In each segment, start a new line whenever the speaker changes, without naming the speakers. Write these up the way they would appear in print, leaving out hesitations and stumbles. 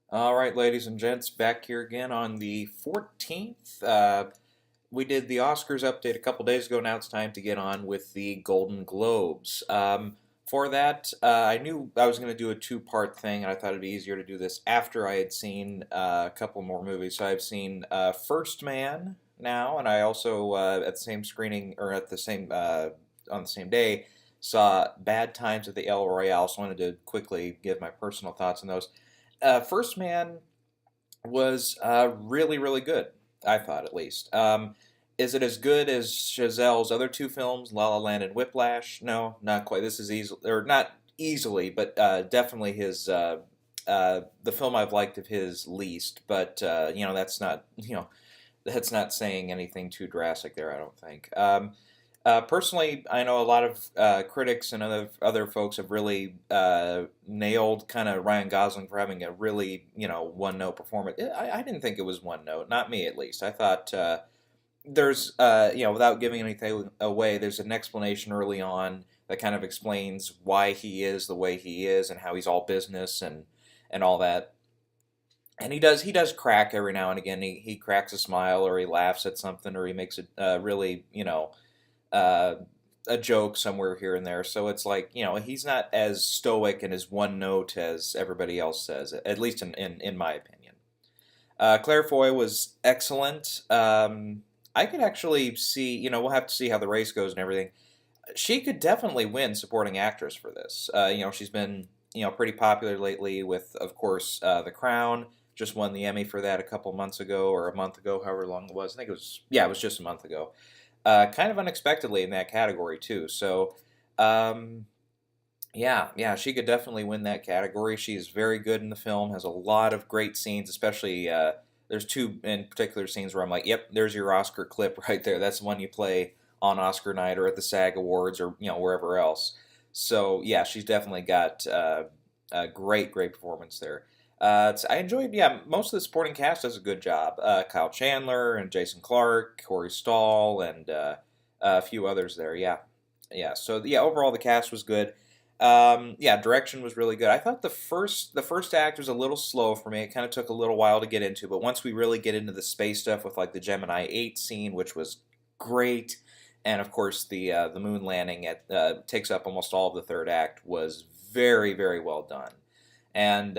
All right, ladies and gents, back here again on the 14th. We did the Oscars update a couple days ago. Now it's time to get on with the Golden Globes. For that, I knew I was going to do a two-part thing, and I thought it'd be easier to do this after I had seen a couple more movies. So I've seen First Man now, and I also at the same screening or at the same on the same day saw Bad Times at the El Royale. So I wanted to quickly give my personal thoughts on those. First Man was really, really good. I thought, at least. Is it as good as Chazelle's other two films, La La Land and Whiplash? No, not quite. This is easy, or not easily, but definitely the film I've liked of his least. But that's not that's not saying anything too drastic there. I don't think. Personally, I know a lot of critics and other folks have really nailed kind of Ryan Gosling for having a really one note performance. I didn't think it was one note, not me at least. I thought there's without giving anything away, there's an explanation early on that kind of explains why he is the way he is and how he's all business and all that. And he does crack every now and again. He cracks a smile or he laughs at something or he makes a really uh, a joke somewhere here and there. So it's like, he's not as stoic and as one note as everybody else says, at least in my opinion. Claire Foy was excellent. I could actually see, we'll have to see how the race goes and everything. She could definitely win supporting actress for this. She's been, pretty popular lately with, of course, The Crown. Just won the Emmy for that a couple months ago or a month ago, however long it was. I think it was just a month ago. Kind of unexpectedly in that category too. So, um, yeah, she could definitely win that category. She's very good in the film. Has a lot of great scenes, especially there's two in particular scenes where I'm like, yep, there's your Oscar clip right there. That's the one you play on Oscar night or at the SAG Awards or wherever else. So yeah, she's definitely got a great performance there. I enjoyed, yeah, most of the supporting cast does a good job. Kyle Chandler and Jason Clarke, Corey Stoll, and a few others there. Yeah. So yeah, overall the cast was good. Yeah, direction was really good. I thought the first act was a little slow for me. It kind of took a little while to get into, but once we really get into the space stuff with like the Gemini 8 scene, which was great, and of course the moon landing takes up almost all of the third act, was very well done. And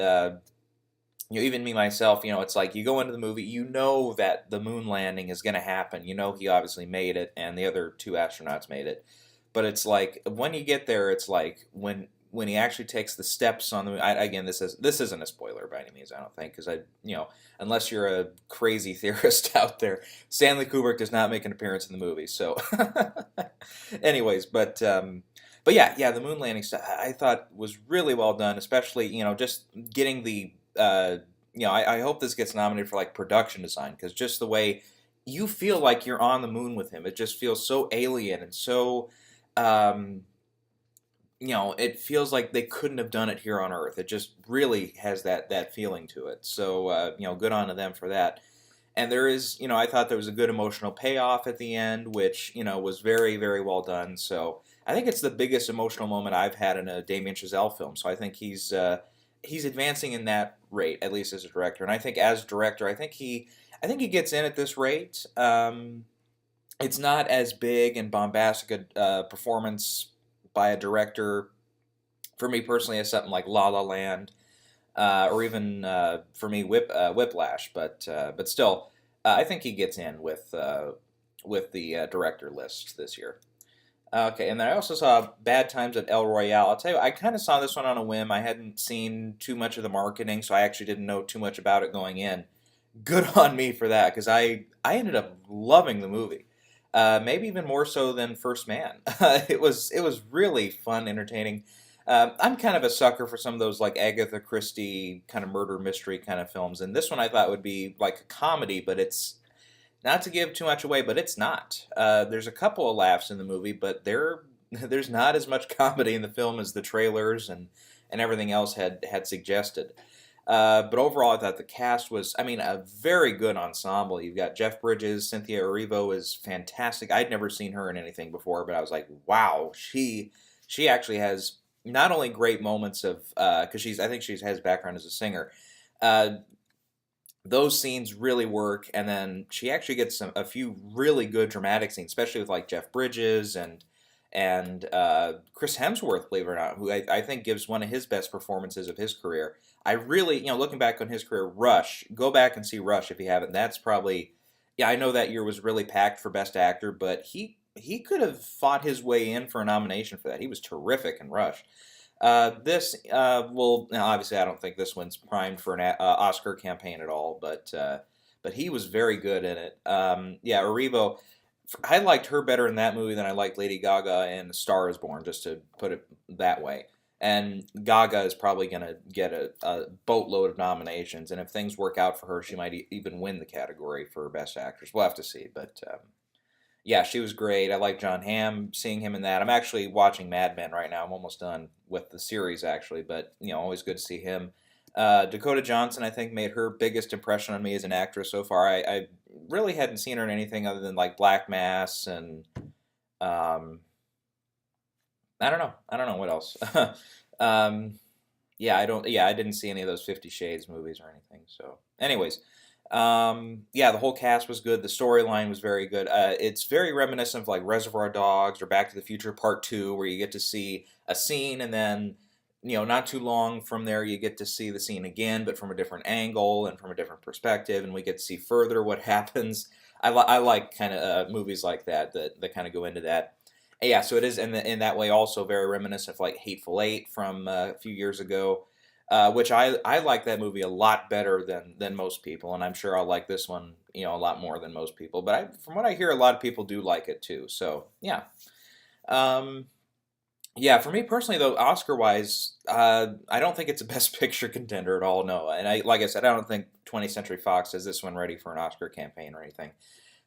even me myself, it's like you go into the movie, you know that the moon landing is going to happen. You know he obviously made it, and the other two astronauts made it. But it's like when you get there, it's like when he actually takes the steps on the moon. Again, this isn't a spoiler by any means, I don't think, because unless you're a crazy theorist out there, Stanley Kubrick does not make an appearance in the movie. So, anyways, but yeah, the moon landing stuff I thought was really well done, especially just getting the I hope this gets nominated for like production design because just the way you feel like you're on the moon with him, it just feels so alien and so um, it feels like they couldn't have done it here on Earth. It just really has that feeling to it. So good on to them for that. And there is, I thought there was a good emotional payoff at the end, which was very well done. So I think it's the biggest emotional moment I've had in a Damien Chazelle film. So I think he's advancing in that rate, at least as a director. And I think as director, I think he gets in at this rate. It's not as big and bombastic a performance by a director for me personally as something like La La Land or even for me Whiplash, but still, I think he gets in with the director list this year. Okay, and then I also saw Bad Times at El Royale. I'll tell you, I kind of saw this one on a whim. I hadn't seen too much of the marketing, so I actually didn't know too much about it going in. Good on me for that, because I ended up loving the movie. Maybe even more so than First Man. It was really fun, entertaining. I'm kind of a sucker for some of those like Agatha Christie kind of murder mystery kind of films, and this one I thought would be like a comedy, but it's not to give too much away, but it's not. There's a couple of laughs in the movie, but there's not as much comedy in the film as the trailers and everything else had suggested. But overall, I thought the cast was, I mean, a very good ensemble. You've got Jeff Bridges, Cynthia Erivo is fantastic. I'd never seen her in anything before, but I was like, wow, she actually has not only great moments of, because I think she has background as a singer, Uh, those scenes really work, and then she actually gets a few really good dramatic scenes, especially with like Jeff Bridges and Chris Hemsworth, believe it or not, who I think gives one of his best performances of his career. I really, looking back on his career, Rush, go back and see Rush if you haven't. That's probably, yeah, I know that year was really packed for Best Actor, but he could have fought his way in for a nomination for that. He was terrific in Rush. This will now obviously I don't think this one's primed for an Oscar campaign at all, but he was very good in it. Yeah, Erivo, I liked her better in that movie than I liked Lady Gaga in A Star Is Born, just to put it that way. And Gaga is probably going to get a boatload of nominations, and if things work out for her, she might even win the category for Best Actress. We'll have to see, but yeah, she was great. I like John Hamm, seeing him in that. I'm actually watching Mad Men right now. I'm almost done with the series, actually, but, always good to see him. Dakota Johnson, I think, made her biggest impression on me as an actress so far. I really hadn't seen her in anything other than, like, Black Mass and, I don't know. I don't know what else. um, yeah, I didn't see any of those 50 Shades movies or anything. So, anyways, yeah, the whole cast was good. The storyline was very good. It's very reminiscent of like Reservoir Dogs or Back to the Future Part 2, where you get to see a scene and then, not too long from there, you get to see the scene again, but from a different angle and from a different perspective, and we get to see further what happens. I like kind of movies like that kind of go into that. Yeah, so it is in that way also very reminiscent of like Hateful Eight from a few years ago, which I like that movie a lot better than most people, and I'm sure I'll like this one a lot more than most people. But from what I hear, a lot of people do like it too. So yeah, um, yeah. For me personally, though, Oscar wise, I don't think it's a Best Picture contender at all. No, and like I said, I don't think 20th Century Fox has this one ready for an Oscar campaign or anything.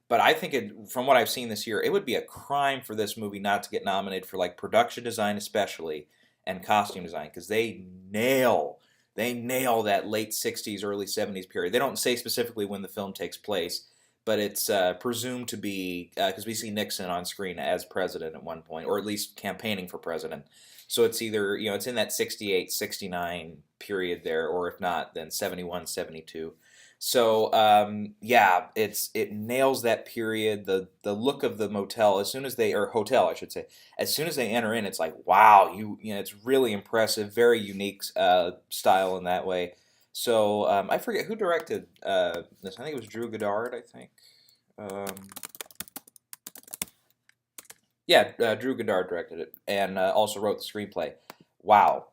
But I think from what I've seen this year, it would be a crime for this movie not to get nominated for like production design, especially, and costume design, because they nail that late '60s, early '70s period. They don't say specifically when the film takes place, but it's presumed to be because we see Nixon on screen as president at one point, or at least campaigning for president. So it's either it's in that '68, '69 period there, or if not, then '71, '72. So yeah, it nails that period. The look of the motel as soon as they or hotel I should say as soon as they enter in, it's like wow, it's really impressive, very unique style in that way. So I forget who directed this. I think it was Drew Goddard. I think. Um, yeah, Drew Goddard directed it and also wrote the screenplay. Wow,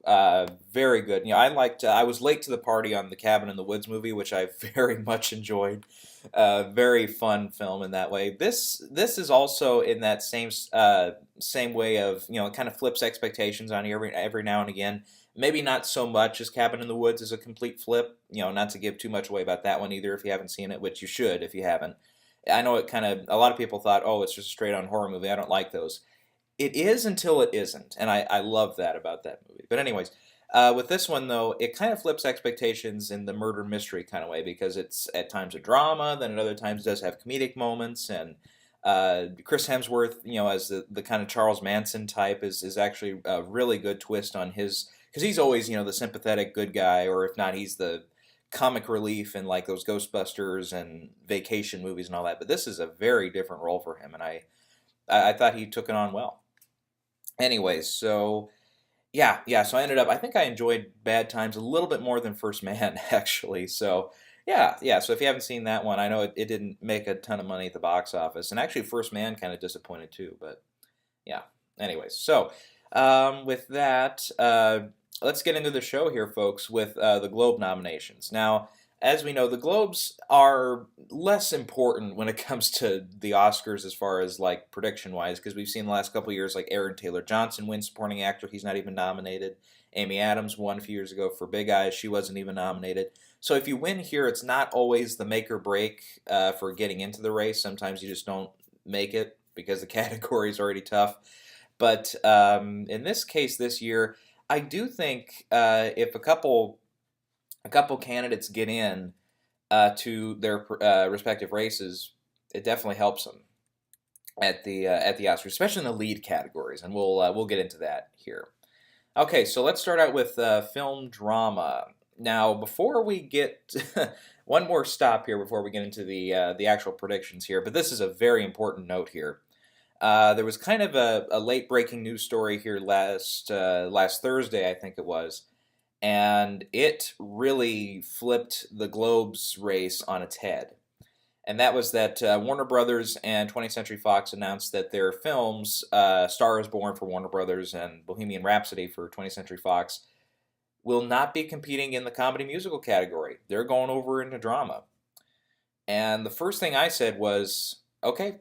very good. I liked. I was late to the party on the Cabin in the Woods movie, which I very much enjoyed. Very fun film in that way. This is also in that same way of it kind of flips expectations on you every now and again. Maybe not so much as Cabin in the Woods is a complete flip. Not to give too much away about that one either if you haven't seen it, which you should if you haven't. I know it kind of a lot of people thought, oh, it's just a straight on horror movie. I don't like those. It is until it isn't, and I love that about that movie. But anyways, with this one though, it kind of flips expectations in the murder mystery kind of way because it's at times a drama, then at other times it does have comedic moments, and Chris Hemsworth, as the kind of Charles Manson type, is actually a really good twist on his because he's always the sympathetic good guy, or if not, he's the comic relief in like those Ghostbusters and vacation movies and all that. But this is a very different role for him, and I thought he took it on well. Anyways, so yeah. So I think I enjoyed Bad Times a little bit more than First Man actually. So yeah. So if you haven't seen that one, I know it didn't make a ton of money at the box office, and actually First Man kind of disappointed too. But yeah. Anyways, so with that, let's get into the show here, folks, with the Globe nominations. Now, as we know, the Globes are less important when it comes to the Oscars as far as like prediction wise, because we've seen the last couple of years like Aaron Taylor Johnson win Supporting Actor. He's not even nominated. Amy Adams won a few years ago for Big Eyes. She wasn't even nominated. So if you win here, it's not always the make or break for getting into the race. Sometimes you just don't make it because the category is already tough. But in this case, this year, I do think if a couple candidates get in to their respective races, it definitely helps them at the Oscars, especially in the lead categories, and we'll get into that here. Okay, so let's start out with film drama. Now, before we get one more stop here before we get into the actual predictions here, but this is a very important note here. There was kind of a late breaking news story here last Thursday, I think it was, and it really flipped the Globes race on its head. And that was that Warner Brothers and 20th Century Fox announced that their films, Star is Born for Warner Brothers and Bohemian Rhapsody for 20th Century Fox, will not be competing in the comedy musical category. They're going over into drama. And the first thing I said was, okay,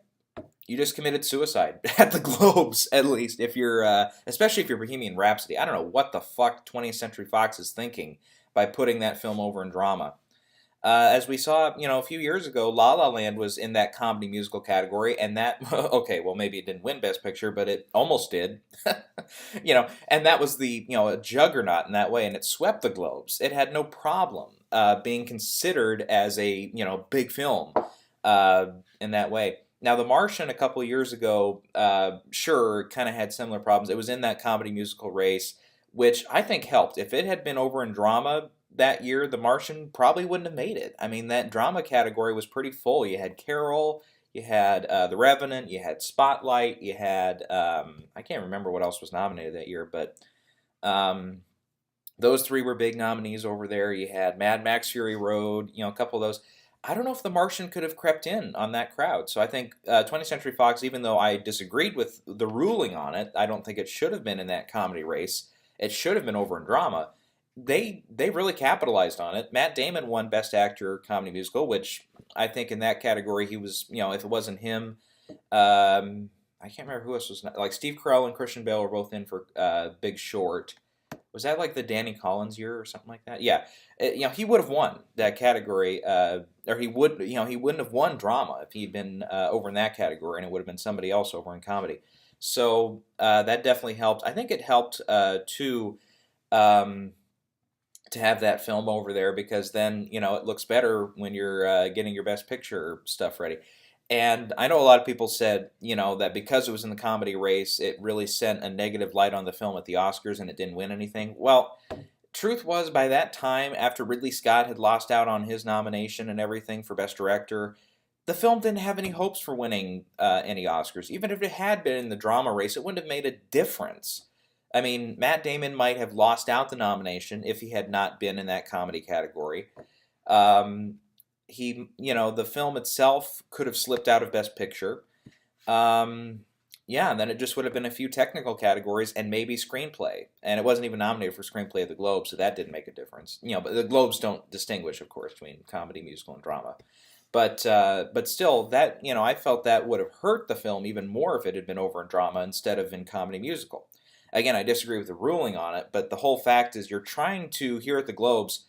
you just committed suicide at the Globes, at least, if you're, especially if you're Bohemian Rhapsody. I don't know what the fuck 20th Century Fox is thinking by putting that film over in drama. As we saw, a few years ago, La La Land was in that comedy musical category, and that, okay, well, maybe it didn't win Best Picture, but it almost did. And that was a juggernaut in that way, and it swept the Globes. It had no problem being considered as a, big film in that way. Now, The Martian a couple of years ago, sure, kind of had similar problems. It was in that comedy musical race, which I think helped. If it had been over in drama that year, The Martian probably wouldn't have made it. I mean, that drama category was pretty full. You had Carol, you had The Revenant, you had Spotlight, you had, I can't remember what else was nominated that year, but those three were big nominees over there. You had Mad Max Fury Road, a couple of those. I don't know if The Martian could have crept in on that crowd. So I think 20th Century Fox, even though I disagreed with the ruling on it, I don't think it should have been in that comedy race. It should have been over in drama. They really capitalized on it. Matt Damon won Best Actor Comedy Musical, which I think in that category he was, if it wasn't him, I can't remember who else was like Steve Carell and Christian Bale were both in for Big Short. Was that like the Danny Collins year or something like that? Yeah, he would have won that category, or he wouldn't have won drama if he'd been over in that category, and it would have been somebody else over in comedy. So that definitely helped. I think it helped too. To have that film over there because then it looks better when you're getting your Best Picture stuff ready. And I know a lot of people said that because it was in the comedy race, it really sent a negative light on the film at the Oscars and it didn't win anything. Well, truth was by that time, after Ridley Scott had lost out on his nomination and everything for Best Director, the film didn't have any hopes for winning any Oscars. Even if it had been in the drama race, it wouldn't have made a difference. I mean, Matt Damon might have lost out the nomination if he had not been in that comedy category. The film itself could have slipped out of Best Picture. And then it just would have been a few technical categories and maybe screenplay. And it wasn't even nominated for screenplay at the Globes, so that didn't make a difference. But the Globes don't distinguish, of course, between comedy, musical, and drama. But still, that I felt that would have hurt the film even more if it had been over in drama instead of in comedy musical. Again, I disagree with the ruling on it, but the whole fact is you're trying to, here at the Globes,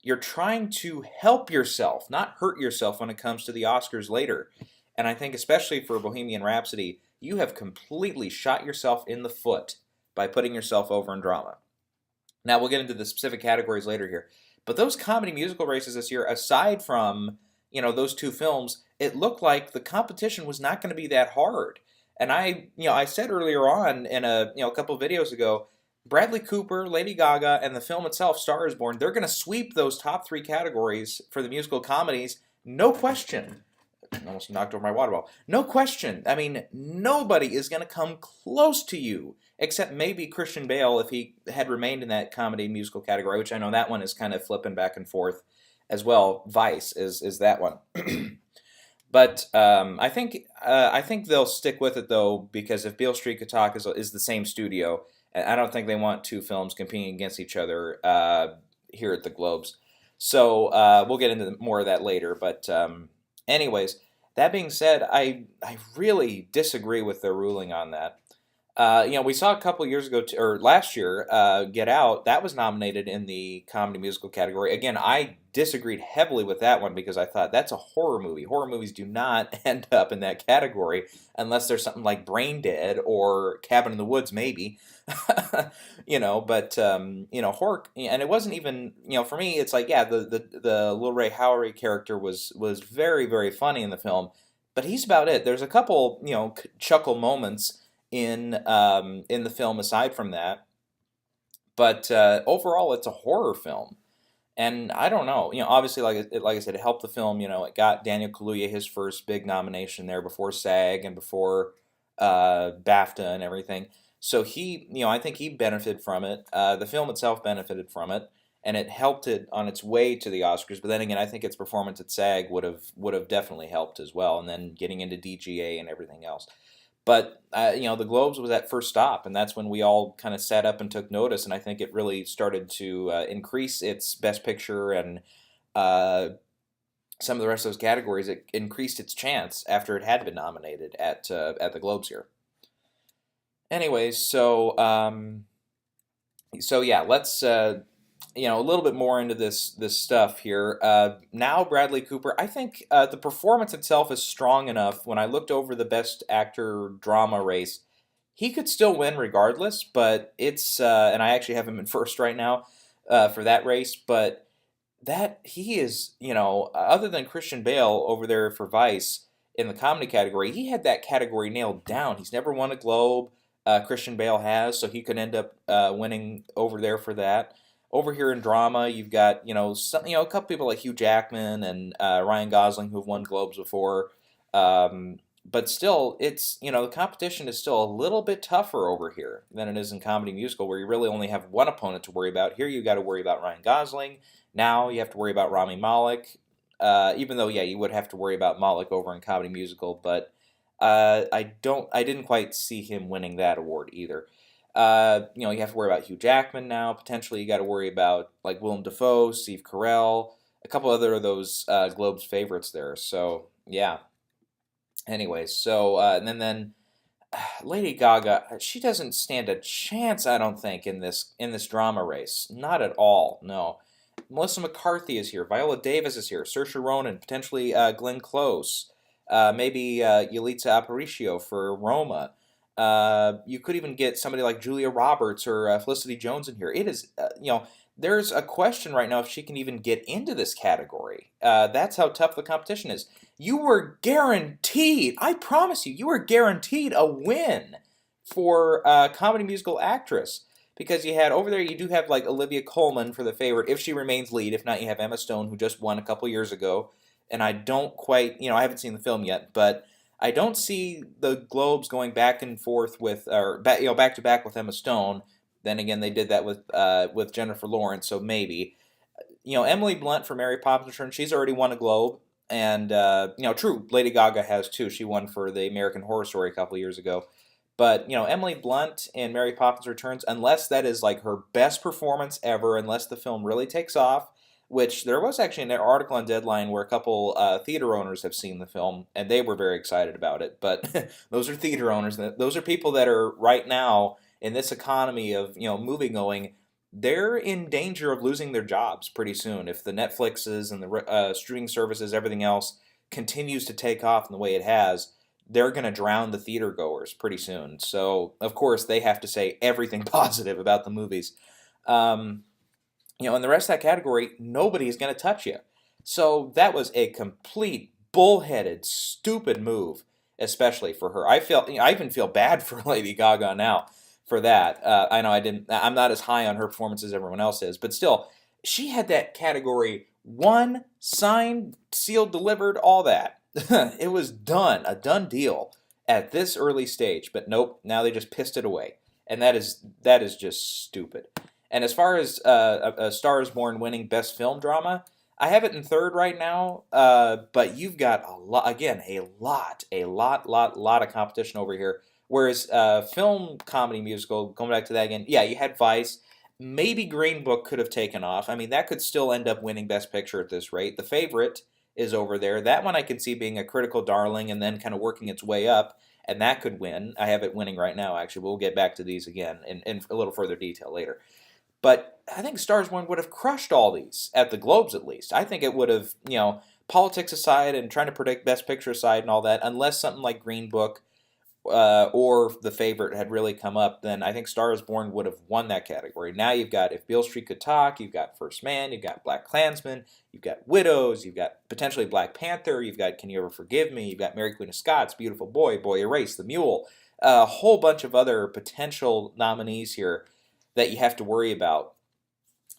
you're trying to help yourself, not hurt yourself when it comes to the Oscars later. And I think especially for Bohemian Rhapsody, you have completely shot yourself in the foot by putting yourself over in drama. Now, we'll get into the specific categories later here. But those comedy musical races this year, aside from, those two films, it looked like the competition was not going to be that hard. And I said earlier on in a couple of videos ago, Bradley Cooper, Lady Gaga, and the film itself, Star is Born, they're going to sweep those top three categories for the musical comedies, no question. Almost knocked over my water bottle. No question. I mean, nobody is going to come close to you, except maybe Christian Bale if he had remained in that comedy musical category, which I know that one is kind of flipping back and forth as well. Vice is that one. But I think they'll stick with it though, because if Beale Street Could Talk is the same studio, and I don't think they want two films competing against each other here at the Globes. So we'll get into more of that later. But anyways, that being said, I really disagree with their ruling on that. We saw a couple years ago, or last year, Get Out. That was nominated in the comedy musical category. Again, I disagreed heavily with that one because I thought that's a horror movie. Horror movies do not end up in that category unless there's something like Brain Dead or Cabin in the Woods, maybe. But horror, and it wasn't even, for me, it's like, yeah, the Lil Ray Howery character was very, very funny in the film, but he's about it. There's a couple, chuckle moments in the film aside from that, but overall it's a horror film, And I don't know, obviously, like I said, it helped the film. It got Daniel Kaluuya his first big nomination there before SAG and before BAFTA and everything. So I think he benefited from it. The film itself benefited from it, and it helped it on its way to the Oscars. But then again, I think its performance at SAG would have definitely helped as well, and then getting into DGA and everything else. But the Globes was that first stop, and that's when we all kind of sat up and took notice. And I think it really started to increase its Best Picture and uh, some of the rest of those categories. It increased its chance after it had been nominated at the Globes here. Anyways, so yeah, let's a little bit more into this stuff here. Now Bradley Cooper, I think the performance itself is strong enough. When I looked over the Best Actor drama race, he could still win regardless. But it's and I actually have him in first right now for that race. But that he is, other than Christian Bale over there for Vice in the comedy category, he had that category nailed down. He's never won a Globe. Christian Bale has, so he could end up winning over there for that. Over here in drama, you've got a couple people like Hugh Jackman and Ryan Gosling who've won Globes before, but still, it's the competition is still a little bit tougher over here than it is in comedy musical, where you really only have one opponent to worry about. Here, you got to worry about Ryan Gosling. Now you have to worry about Rami Malek. Even though, yeah, you would have to worry about Malek over in comedy musical, but I didn't quite see him winning that award either. You have to worry about Hugh Jackman now. Potentially, you got to worry about like Willem Dafoe, Steve Carell, a couple other of those Globes favorites there. So yeah. Anyways, so and then Lady Gaga, she doesn't stand a chance, I don't think, in this drama race. Not at all. No. Melissa McCarthy is here. Viola Davis is here. Saoirse Ronan, potentially Glenn Close, maybe Yalitza Aparicio for Roma. You could even get somebody like Julia Roberts or Felicity Jones in here. It is, there's a question right now if she can even get into this category. That's how tough the competition is. You were guaranteed, I promise you were guaranteed a win for comedy musical actress. Because over there, you do have like Olivia Colman for the favorite, if she remains lead. If not, you have Emma Stone, who just won a couple years ago. And I don't quite, I haven't seen the film yet, but I don't see the Globes going back and forth back to back with Emma Stone. Then again, they did that with Jennifer Lawrence, so maybe. Emily Blunt for Mary Poppins Returns, she's already won a Globe, and true, Lady Gaga has too. She won for the American Horror Story a couple years ago. But Emily Blunt in Mary Poppins Returns, unless that is like her best performance ever, unless the film really takes off, which there was actually an article on Deadline where a couple theater owners have seen the film and they were very excited about it. But those are theater owners. Those are people that are right now in this economy of movie going. They're in danger of losing their jobs pretty soon if the Netflixes and the streaming services, everything else continues to take off in the way it has. They're going to drown the theater goers pretty soon. So, of course, they have to say everything positive about the movies. In the rest of that category, nobody is going to touch you. So that was a complete bullheaded, stupid move, especially for her. I even feel bad for Lady Gaga now for that. I know I'm not as high on her performance as everyone else is, but still, she had that category won, signed, sealed, delivered, all that. It was done, a done deal at this early stage. But nope, now they just pissed it away, and that is just stupid. And as far as A Star Is Born winning Best Film Drama, I have it in third right now. But you've got a lot, again, a lot of competition over here. Whereas film comedy musical, going back to that again, yeah, you had Vice. Maybe Green Book could have taken off. I mean, that could still end up winning Best Picture at this rate. The Favorite is over there. That one I can see being a critical darling and then kind of working its way up, and that could win. I have it winning right now, actually. We'll get back to these again in a little further detail later. But I think Stars Born would have crushed all these, at the Globes at least. I think it would have, politics aside and trying to predict Best Picture aside and all that, unless something like Green Book or The Favorite had really come up, then I think Star is Born would have won that category. Now you've got If Beale Street Could Talk, you've got First Man, you've got Black Klansman, you've got Widows, you've got potentially Black Panther, you've got Can You Ever Forgive Me, you've got Mary Queen of Scots, Beautiful Boy, Boy Erased, The Mule, a whole bunch of other potential nominees here that you have to worry about.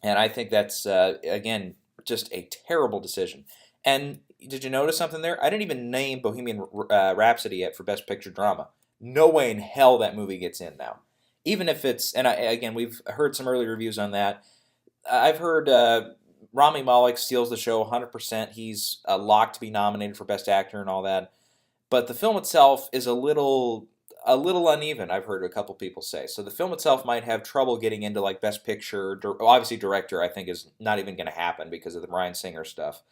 And I think that's, again, just a terrible decision. And did you notice something there? I didn't even name Bohemian Rhapsody yet for Best Picture Drama. No way in hell that movie gets in now. Even if it's, and again, we've heard some early reviews on that. I've heard Rami Malek steals the show 100%. He's locked to be nominated for Best Actor and all that. But the film itself is a little uneven. I've heard a couple people say. So the film itself might have trouble getting into like Best Picture. Obviously, director I think is not even going to happen because of the Bryan Singer stuff.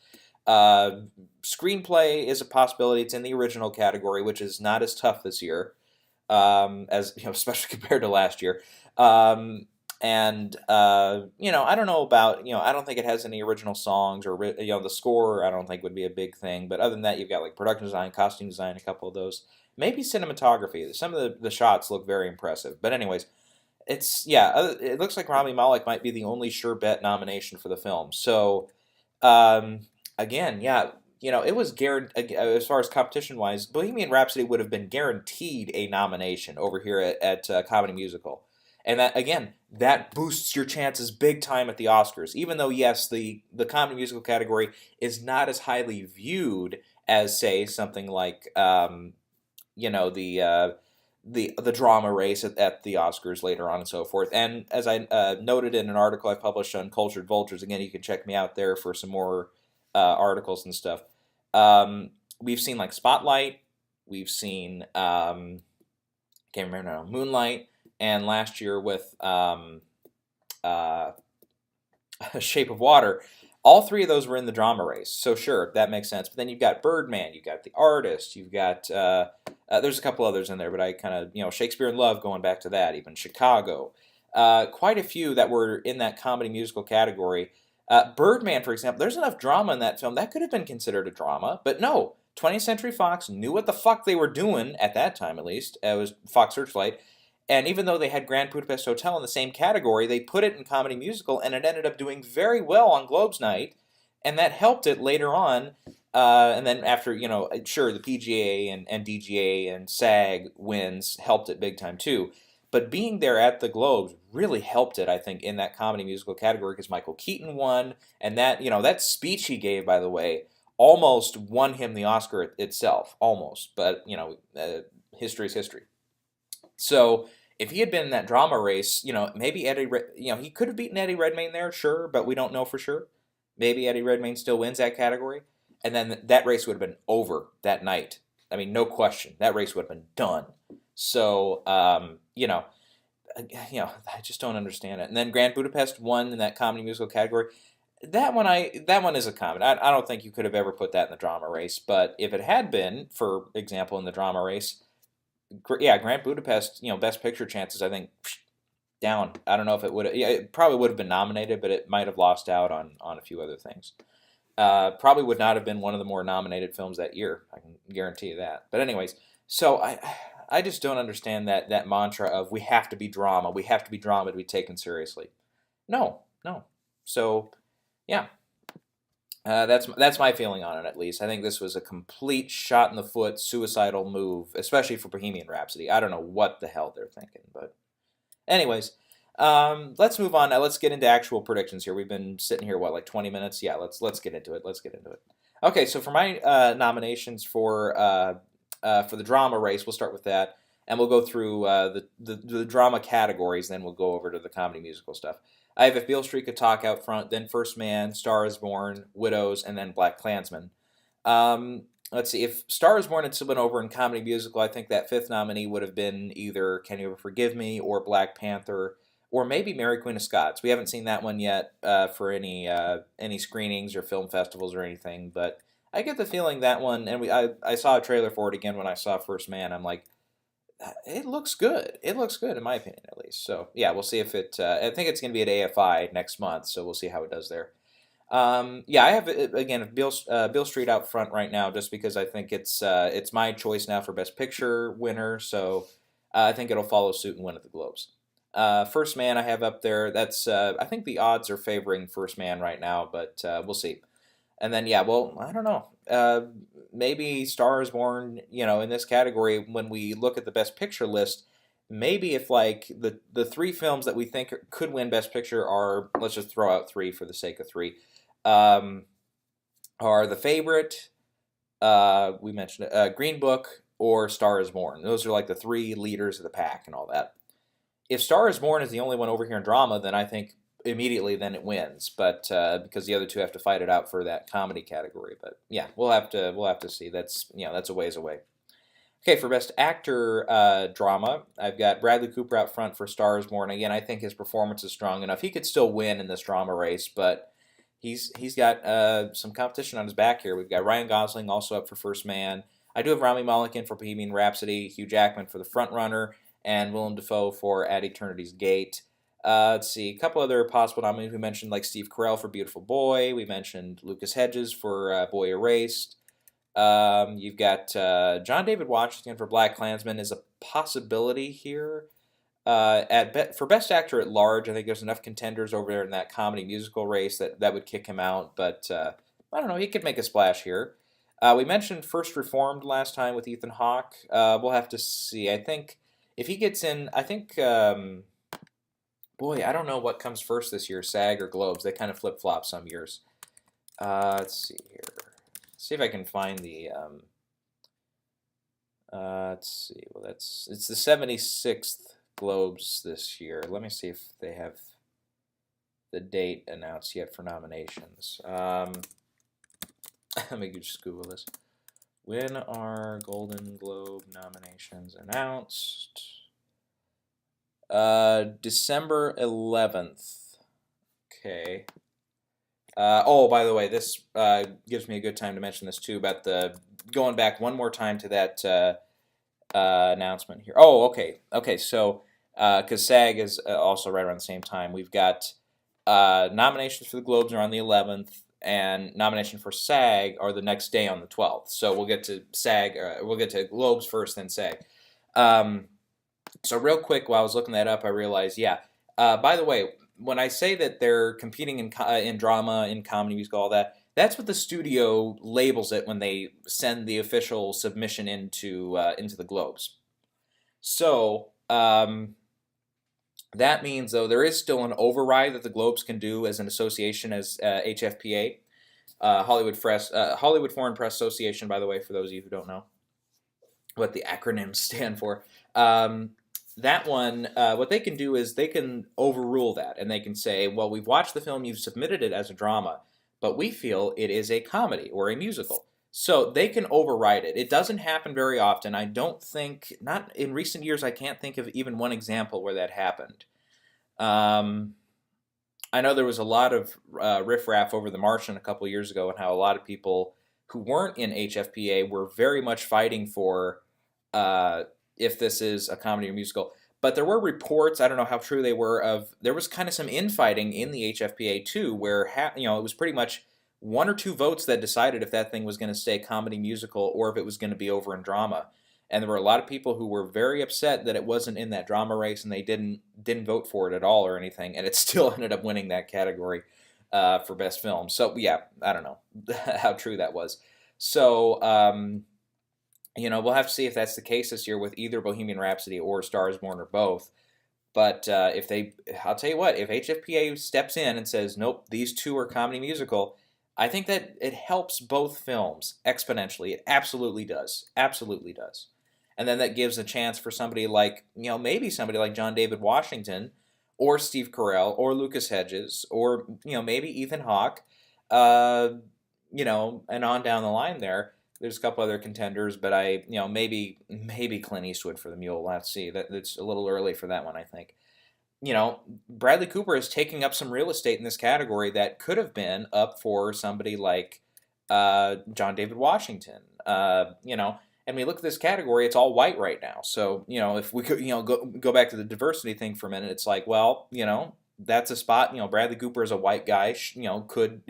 Uh, Screenplay is a possibility. It's in the original category, which is not as tough this year, as especially compared to last year. And I don't know about I don't think it has any original songs or the score. I don't think would be a big thing. But other than that, you've got like production design, costume design, a couple of those. Maybe cinematography. Some of the shots look very impressive. But anyways, it looks like Rami Malek might be the only sure bet nomination for the film. So um, again, yeah, it was guaranteed as far as competition wise. Bohemian Rhapsody would have been guaranteed a nomination over here at Comedy Musical, and that again that boosts your chances big time at the Oscars. Even though yes, the Comedy Musical category is not as highly viewed as say something like the drama race at the Oscars later on and so forth. And as I noted in an article I published on Cultured Vultures, again, you can check me out there for some more articles and stuff. We've seen like Spotlight, we've seen can't remember now, Moonlight, and last year with uh, Shape of Water. All three of those were in the drama race, so sure, that makes sense. But then you've got Birdman, you've got The Artist, you've got there's a couple others in there, but I kind of Shakespeare in Love, going back to that, even Chicago, quite a few that were in that comedy musical category. Birdman, for example, there's enough drama in that film that could have been considered a drama, but no. 20th Century Fox knew what the fuck they were doing at that time, at least. It was Fox Searchlight, and even though they had Grand Budapest Hotel in the same category, they put it in comedy musical, and it ended up doing very well on Globes night, and that helped it later on. And then after, sure, the PGA and DGA and SAG wins helped it big time too. But being there at the Globes really helped it, I think, in that comedy musical category because Michael Keaton won, and that speech he gave, by the way, almost won him the Oscar itself, almost. But history is history. So if he had been in that drama race, maybe he could have beaten Eddie Redmayne there, sure, but we don't know for sure. Maybe Eddie Redmayne still wins that category, and then that race would have been over that night. I mean, no question, that race would have been done. So, I just don't understand it. And then Grand Budapest won in that comedy musical category. That one is a comedy. I don't think you could have ever put that in the drama race. But if it had been, for example, in the drama race, yeah, Grand Budapest, Best Picture chances, I think, down. I don't know if it would. Yeah, it probably would have been nominated, but it might have lost out on a few other things. Probably would not have been one of the more nominated films that year. I can guarantee you that. But anyways, so I just don't understand that mantra of we have to be drama, we have to be drama to be taken seriously. No, no. So yeah, that's my feeling on it, at least. I think this was a complete shot in the foot, suicidal move, especially for Bohemian Rhapsody. I don't know what the hell they're thinking, but anyways, let's move on now. Let's get into actual predictions here. We've been sitting here what, like 20 minutes? Yeah, let's get into it. Let's get into it. Okay, so for my nominations for the drama race, we'll start with that, and we'll go through the drama categories. Then we'll go over to the comedy musical stuff. I have If Beale Street Could Talk out front, then First Man, Star Is Born, Widows, and then Black Klansman. Let's see, if Star Is Born had still been over in comedy musical, I think that fifth nominee would have been either Can You Ever Forgive Me or Black Panther, or maybe Mary Queen of Scots. We haven't seen that one yet for any screenings or film festivals or anything, but I get the feeling that one, and I saw a trailer for it again when I saw First Man. I'm like, it looks good. It looks good in my opinion, at least. So yeah, we'll see if it. I think it's going to be at AFI next month, so we'll see how it does there. Yeah, I have again Bill Street out front right now, just because I think it's my choice now for Best Picture winner. So I think it'll follow suit and win at the Globes. First Man I have up there. That's I think the odds are favoring First Man right now, but we'll see. And then yeah, well, I don't know. Maybe Star Is Born, in this category, when we look at the Best Picture list, maybe if like the three films that we think could win Best Picture are, let's just throw out three for the sake of three, um, are The Favorite, we mentioned it, Green Book, or Star is Born. Those are like the three leaders of the pack and all that. If Star is Born is the only one over here in drama, then I think immediately then it wins. But because the other two have to fight it out for that comedy category. But yeah, we'll have to see. That's a ways away. Okay, for Best Actor drama, I've got Bradley Cooper out front for Star is Born. Again, I think his performance is strong enough. He could still win in this drama race, but he's got some competition on his back here. We've got Ryan Gosling also up for First Man. I do have Rami Malek in for Bohemian Rhapsody, Hugh Jackman for The Front Runner, and Willem Dafoe for At Eternity's Gate. Let's see, a couple other possible nominees. We mentioned like Steve Carell for Beautiful Boy. We mentioned Lucas Hedges for Boy Erased. You've got John David Washington for Black Klansman is a possibility here. For Best Actor at Large, I think there's enough contenders over there in that comedy musical race that would kick him out. But I don't know, he could make a splash here. We mentioned First Reformed last time with Ethan Hawke. We'll have to see. I think if he gets in, I think, boy, I don't know what comes first this year, SAG or Globes. They kind of flip-flop some years. Let's see here. See if I can find the. Let's see. Well, it's the 76th Globes this year. Let me see if they have the date announced yet for nominations. Let me just Google this. When are Golden Globe nominations announced? December 11th. Okay. By the way, this gives me a good time to mention this too about going back one more time to that announcement here. Oh, okay. Okay, so because SAG is also right around the same time, we've got nominations for the Globes are on the 11th, and nomination for SAG are the next day on the 12th. So we'll get to we'll get to Globes first, then SAG. So real quick, while I was looking that up, I realized, by the way, when I say that they're competing in drama, in comedy, musical, all that, that's what the studio labels it when they send the official submission into the Globes. So that means, though, there is still an override that the Globes can do as an association as HFPA, Hollywood Foreign Press Association, by the way, for those of you who don't know what the acronyms stand for. That one, what they can do is they can overrule that, and they can say, well, we've watched the film, you've submitted it as a drama, but we feel it is a comedy or a musical. So they can override it. It doesn't happen very often. I don't think, not in recent years, I can't think of even one example where that happened. I know there was a lot of riffraff over The Martian a couple years ago, and how a lot of people who weren't in HFPA were very much fighting for if this is a comedy or musical. But there were reports, I don't know how true they were, there was kind of some infighting in the HFPA too, where it was pretty much one or two votes that decided if that thing was going to stay comedy musical or if it was going to be over in drama. And there were a lot of people who were very upset that it wasn't in that drama race, and they didn't vote for it at all or anything, and it still ended up winning that category for Best Film. So yeah, I don't know how true that was. So we'll have to see if that's the case this year with either Bohemian Rhapsody or Star is Born or both. But I'll tell you what, if HFPA steps in and says, nope, these two are comedy musical, I think that it helps both films exponentially. It absolutely does. Absolutely does. And then that gives a chance for somebody like, maybe somebody like John David Washington or Steve Carell or Lucas Hedges or, maybe Ethan Hawke, and on down the line there. There's a couple other contenders, but maybe Clint Eastwood for The Mule. Let's see. That's a little early for that one, I think. Bradley Cooper is taking up some real estate in this category that could have been up for somebody like John David Washington. And we look at this category, it's all white right now. So, if we could, go back to the diversity thing for a minute, it's like, well, that's a spot, Bradley Cooper is a white guy, could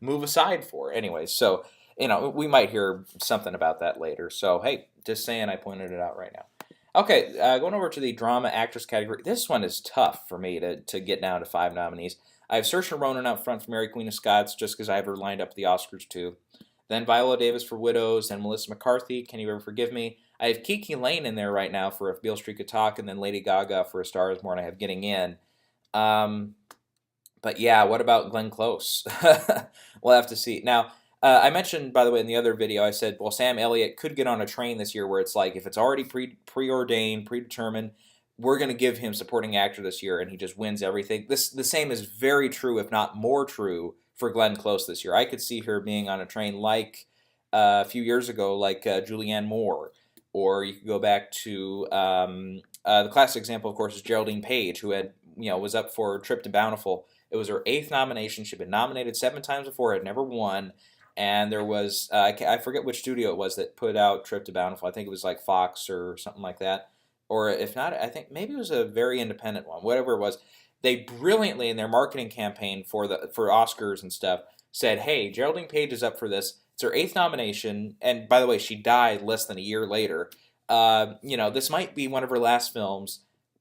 move aside for. Anyways, so, we might hear something about that later. So, hey, just saying, I pointed it out right now. Okay, going over to the drama actress category. This one is tough for me to get down to 5 nominees. I have Saoirse Ronan up front for Mary Queen of Scots, just because I have her lined up at the Oscars too. Then Viola Davis for Widows, then Melissa McCarthy, Can You Ever Forgive Me? I have Kiki Lane in there right now for If Beale Street Could Talk, and then Lady Gaga for A Star Is Born I have getting in. Um, but yeah, what about Glenn Close? We'll have to see. Now, I mentioned, by the way, in the other video, I said, well, Sam Elliott could get on a train this year where it's like, if it's already preordained, predetermined, we're going to give him supporting actor this year, and he just wins everything. The same is very true, if not more true, for Glenn Close this year. I could see her being on a train like a few years ago, like Julianne Moore, or you could go back to the classic example, of course, is Geraldine Page, who had was up for Trip to Bountiful. It was her 8th nomination. She'd been nominated 7 times before, had never won. And there was, I forget which studio it was that put out Trip to Bountiful. I think it was like Fox or something like that. Or if not, I think maybe it was a very independent one. Whatever it was, they brilliantly in their marketing campaign for Oscars and stuff said, "Hey, Geraldine Page is up for this. It's her 8th nomination, and by the way, she died less than a year later. This might be one of her last films.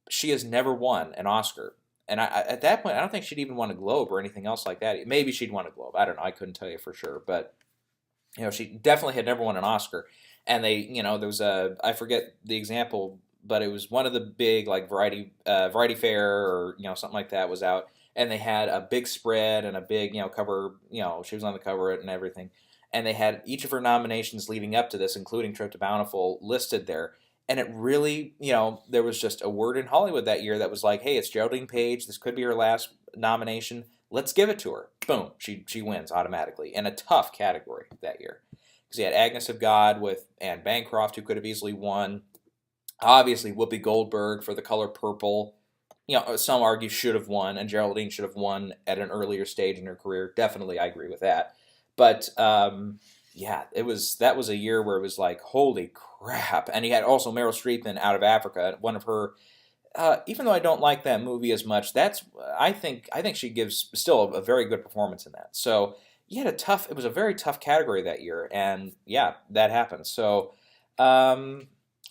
She has never won an Oscar." And at that point, I don't think she'd even won a Globe or anything else like that. Maybe she'd won a Globe. I don't know. I couldn't tell you for sure. But, she definitely had never won an Oscar. And there was I forget the example, but it was one of the big, like, Variety Fair or, something like that was out. And they had a big spread and a big, cover, she was on the cover and everything. And they had each of her nominations leading up to this, including Trip to Bountiful, listed there. And it really, there was just a word in Hollywood that year that was like, hey, it's Geraldine Page. This could be her last nomination. Let's give it to her. Boom. She wins automatically in a tough category that year. Because you had Agnes of God with Anne Bancroft, who could have easily won. Obviously, Whoopi Goldberg for The Color Purple. Some argue should have won, and Geraldine should have won at an earlier stage in her career. Definitely, I agree with that. But yeah, that was a year where it was like, holy crap. And he had also Meryl Streep in Out of Africa, one of her, even though I don't like that movie as much, I think she gives still a very good performance in that. So it was a very tough category that year, and yeah, that happened. So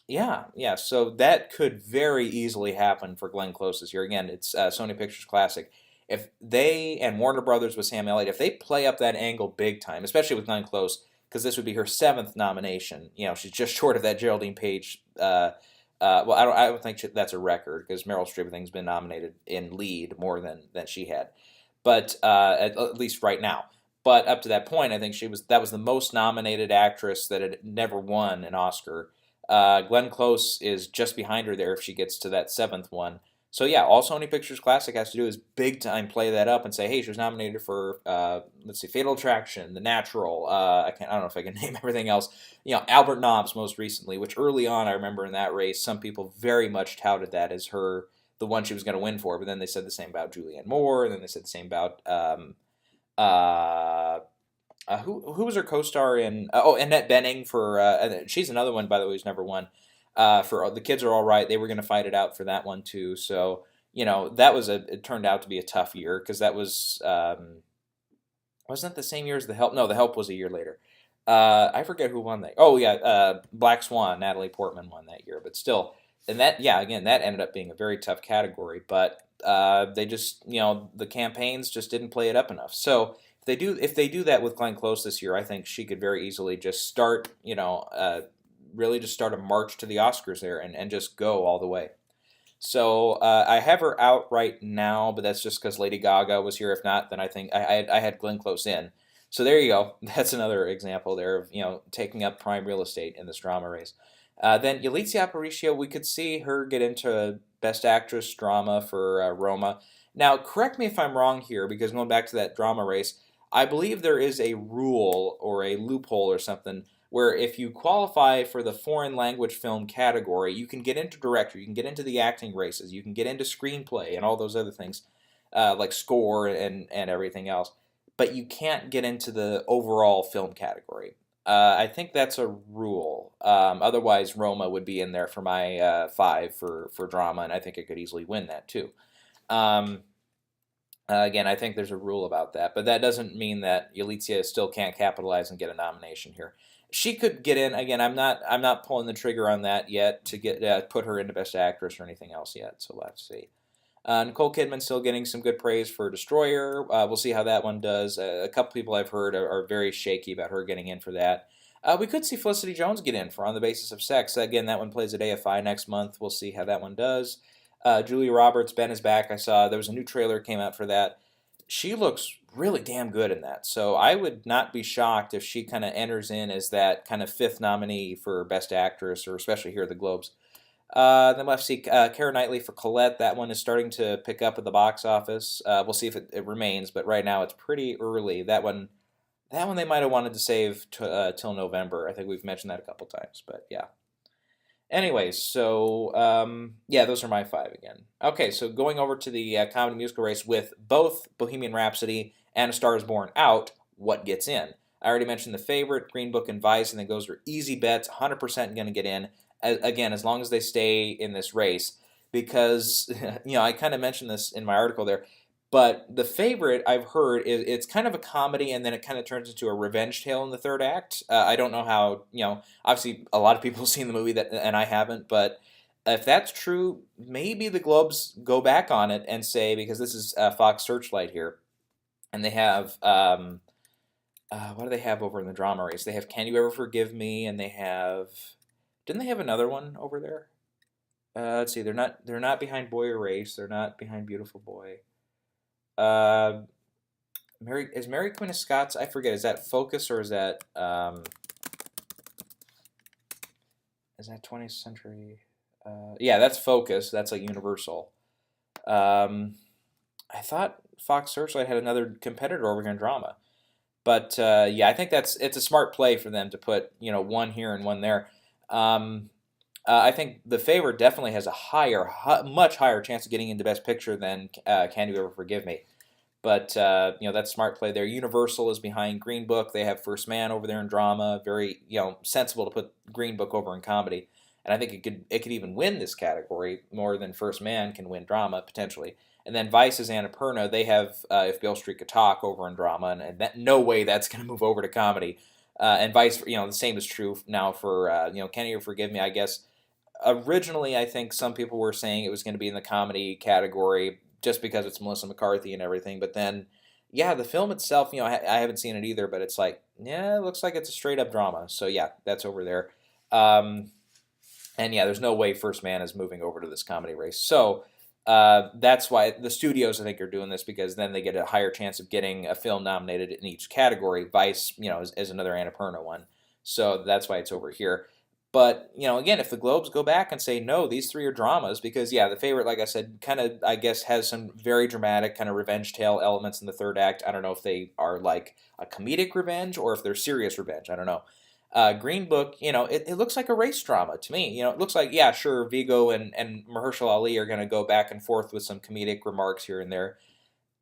yeah, so that could very easily happen for Glenn Close this year. Again, it's Sony Pictures Classic. If they and Warner Brothers with Sam Elliott, if they play up that angle big time, especially with Glenn Close, because this would be her 7th nomination. She's just short of that Geraldine Page. Well, I don't think that's a record because Meryl Streep, I think, has been nominated in lead more than she had, but at least right now. But up to that point, I think that was the most nominated actress that had never won an Oscar. Glenn Close is just behind her there if she gets to that 7th one. So yeah, all Sony Pictures Classic has to do is big time play that up and say, hey, she was nominated for let's see, Fatal Attraction, The Natural. I don't know if I can name everything else. Albert Nobbs most recently, which early on I remember in that race, some people very much touted that as the one she was going to win for. But then they said the same about Julianne Moore, and then they said the same about who was her co-star in? Annette Bening for. She's another one, by the way, who's never won. For The Kids Are All Right, they were going to fight it out for that one too. So it turned out to be a tough year because that was wasn't that the same year as The Help? No, The Help was a year later. I forget who won that. Oh yeah, Black Swan. Natalie Portman won that year, but still, and that again that ended up being a very tough category. But they just the campaigns just didn't play it up enough. So if they do that with Glenn Close this year, I think she could very easily just start really just start a march to the Oscars there and just go all the way. So I have her out right now, but that's just because Lady Gaga was here. If not, then I think I had Glenn Close in. So there you go. That's another example there of taking up prime real estate in this drama race. Then Yalitza Aparicio, we could see her get into Best Actress drama for Roma. Now, correct me if I'm wrong here, because going back to that drama race, I believe there is a rule or a loophole or something where if you qualify for the foreign language film category, you can get into director, you can get into the acting races, you can get into screenplay and all those other things, like score and everything else, but you can't get into the overall film category. I think that's a rule. Otherwise, Roma would be in there for my 5 for drama, and I think it could easily win that too. Again, I think there's a rule about that, but that doesn't mean that Yalitza still can't capitalize and get a nomination here. She could get in. Again, I'm not pulling the trigger on that yet to get put her into Best Actress or anything else yet. So let's see. Nicole Kidman still getting some good praise for Destroyer. We'll see how that one does. A couple people I've heard are very shaky about her getting in for that. We could see Felicity Jones get in for On the Basis of Sex. Again, that one plays at AFI next month. We'll see how that one does. Julia Roberts, Ben is back. I saw there was a new trailer came out for that. She looks really damn good in that. So I would not be shocked if she kind of enters in as that kind of fifth nominee for Best Actress, or especially here at the Globes. Then we'll have to see Keira Knightley for Colette. That one is starting to pick up at the box office. We'll see if it remains, but right now it's pretty early. That one they might have wanted to save till November. I think we've mentioned that a couple times, but yeah. Anyways, so yeah, those are my five again. Okay, so going over to the comedy musical race with both Bohemian Rhapsody and A Star Is Born out, what gets in? I already mentioned the favorite, Green Book and Vice, and then those are easy bets, 100% going to get in. Again, as long as they stay in this race, because I kind of mentioned this in my article there. But the favorite I've heard is it's kind of a comedy, and then it kind of turns into a revenge tale in the third act. I don't know how, obviously a lot of people have seen the movie and I haven't, but if that's true, maybe the Globes go back on it and say, because this is Fox Searchlight here, and they have, what do they have over in the drama race? They have Can You Ever Forgive Me, and they have, didn't they have another one over there? Let's see, they're not behind Boy Erased, they're not behind Beautiful Boy. Uh, Mary Queen of Scots? I forget. Is that Focus or is that 20th Century? Yeah, that's Focus. That's like Universal. I thought Fox Searchlight had another competitor over here in drama, but yeah, I think it's a smart play for them to put one here and one there. I think the favorite definitely has a much higher chance of getting into Best Picture than Can You Ever Forgive Me. But that's smart play there. Universal is behind Green Book. They have First Man over there in drama. Very sensible to put Green Book over in comedy. And I think it could even win this category more than First Man can win drama potentially. And then Vice's Annapurna. They have If Beale Street Could Talk over in drama, and no way that's going to move over to comedy. And Vice, the same is true now for Can You Forgive Me? I guess originally I think some people were saying it was going to be in the comedy category, just because it's Melissa McCarthy and everything. But then, yeah, the film itself, I haven't seen it either, but it's like, yeah, it looks like it's a straight up drama. So yeah, that's over there. And yeah, there's no way First Man is moving over to this comedy race. So that's why the studios, I think, are doing this, because then they get a higher chance of getting a film nominated in each category. Vice, is another Annapurna one. So that's why it's over here. But, again, if the Globes go back and say, no, these three are dramas, because, yeah, the favorite, like I said, kind of, I guess, has some very dramatic kind of revenge tale elements in the third act. I don't know if they are like a comedic revenge or if they're serious revenge. I don't know. Green Book, it looks like a race drama to me. It looks like, yeah, sure, Vigo and Mahershala Ali are going to go back and forth with some comedic remarks here and there.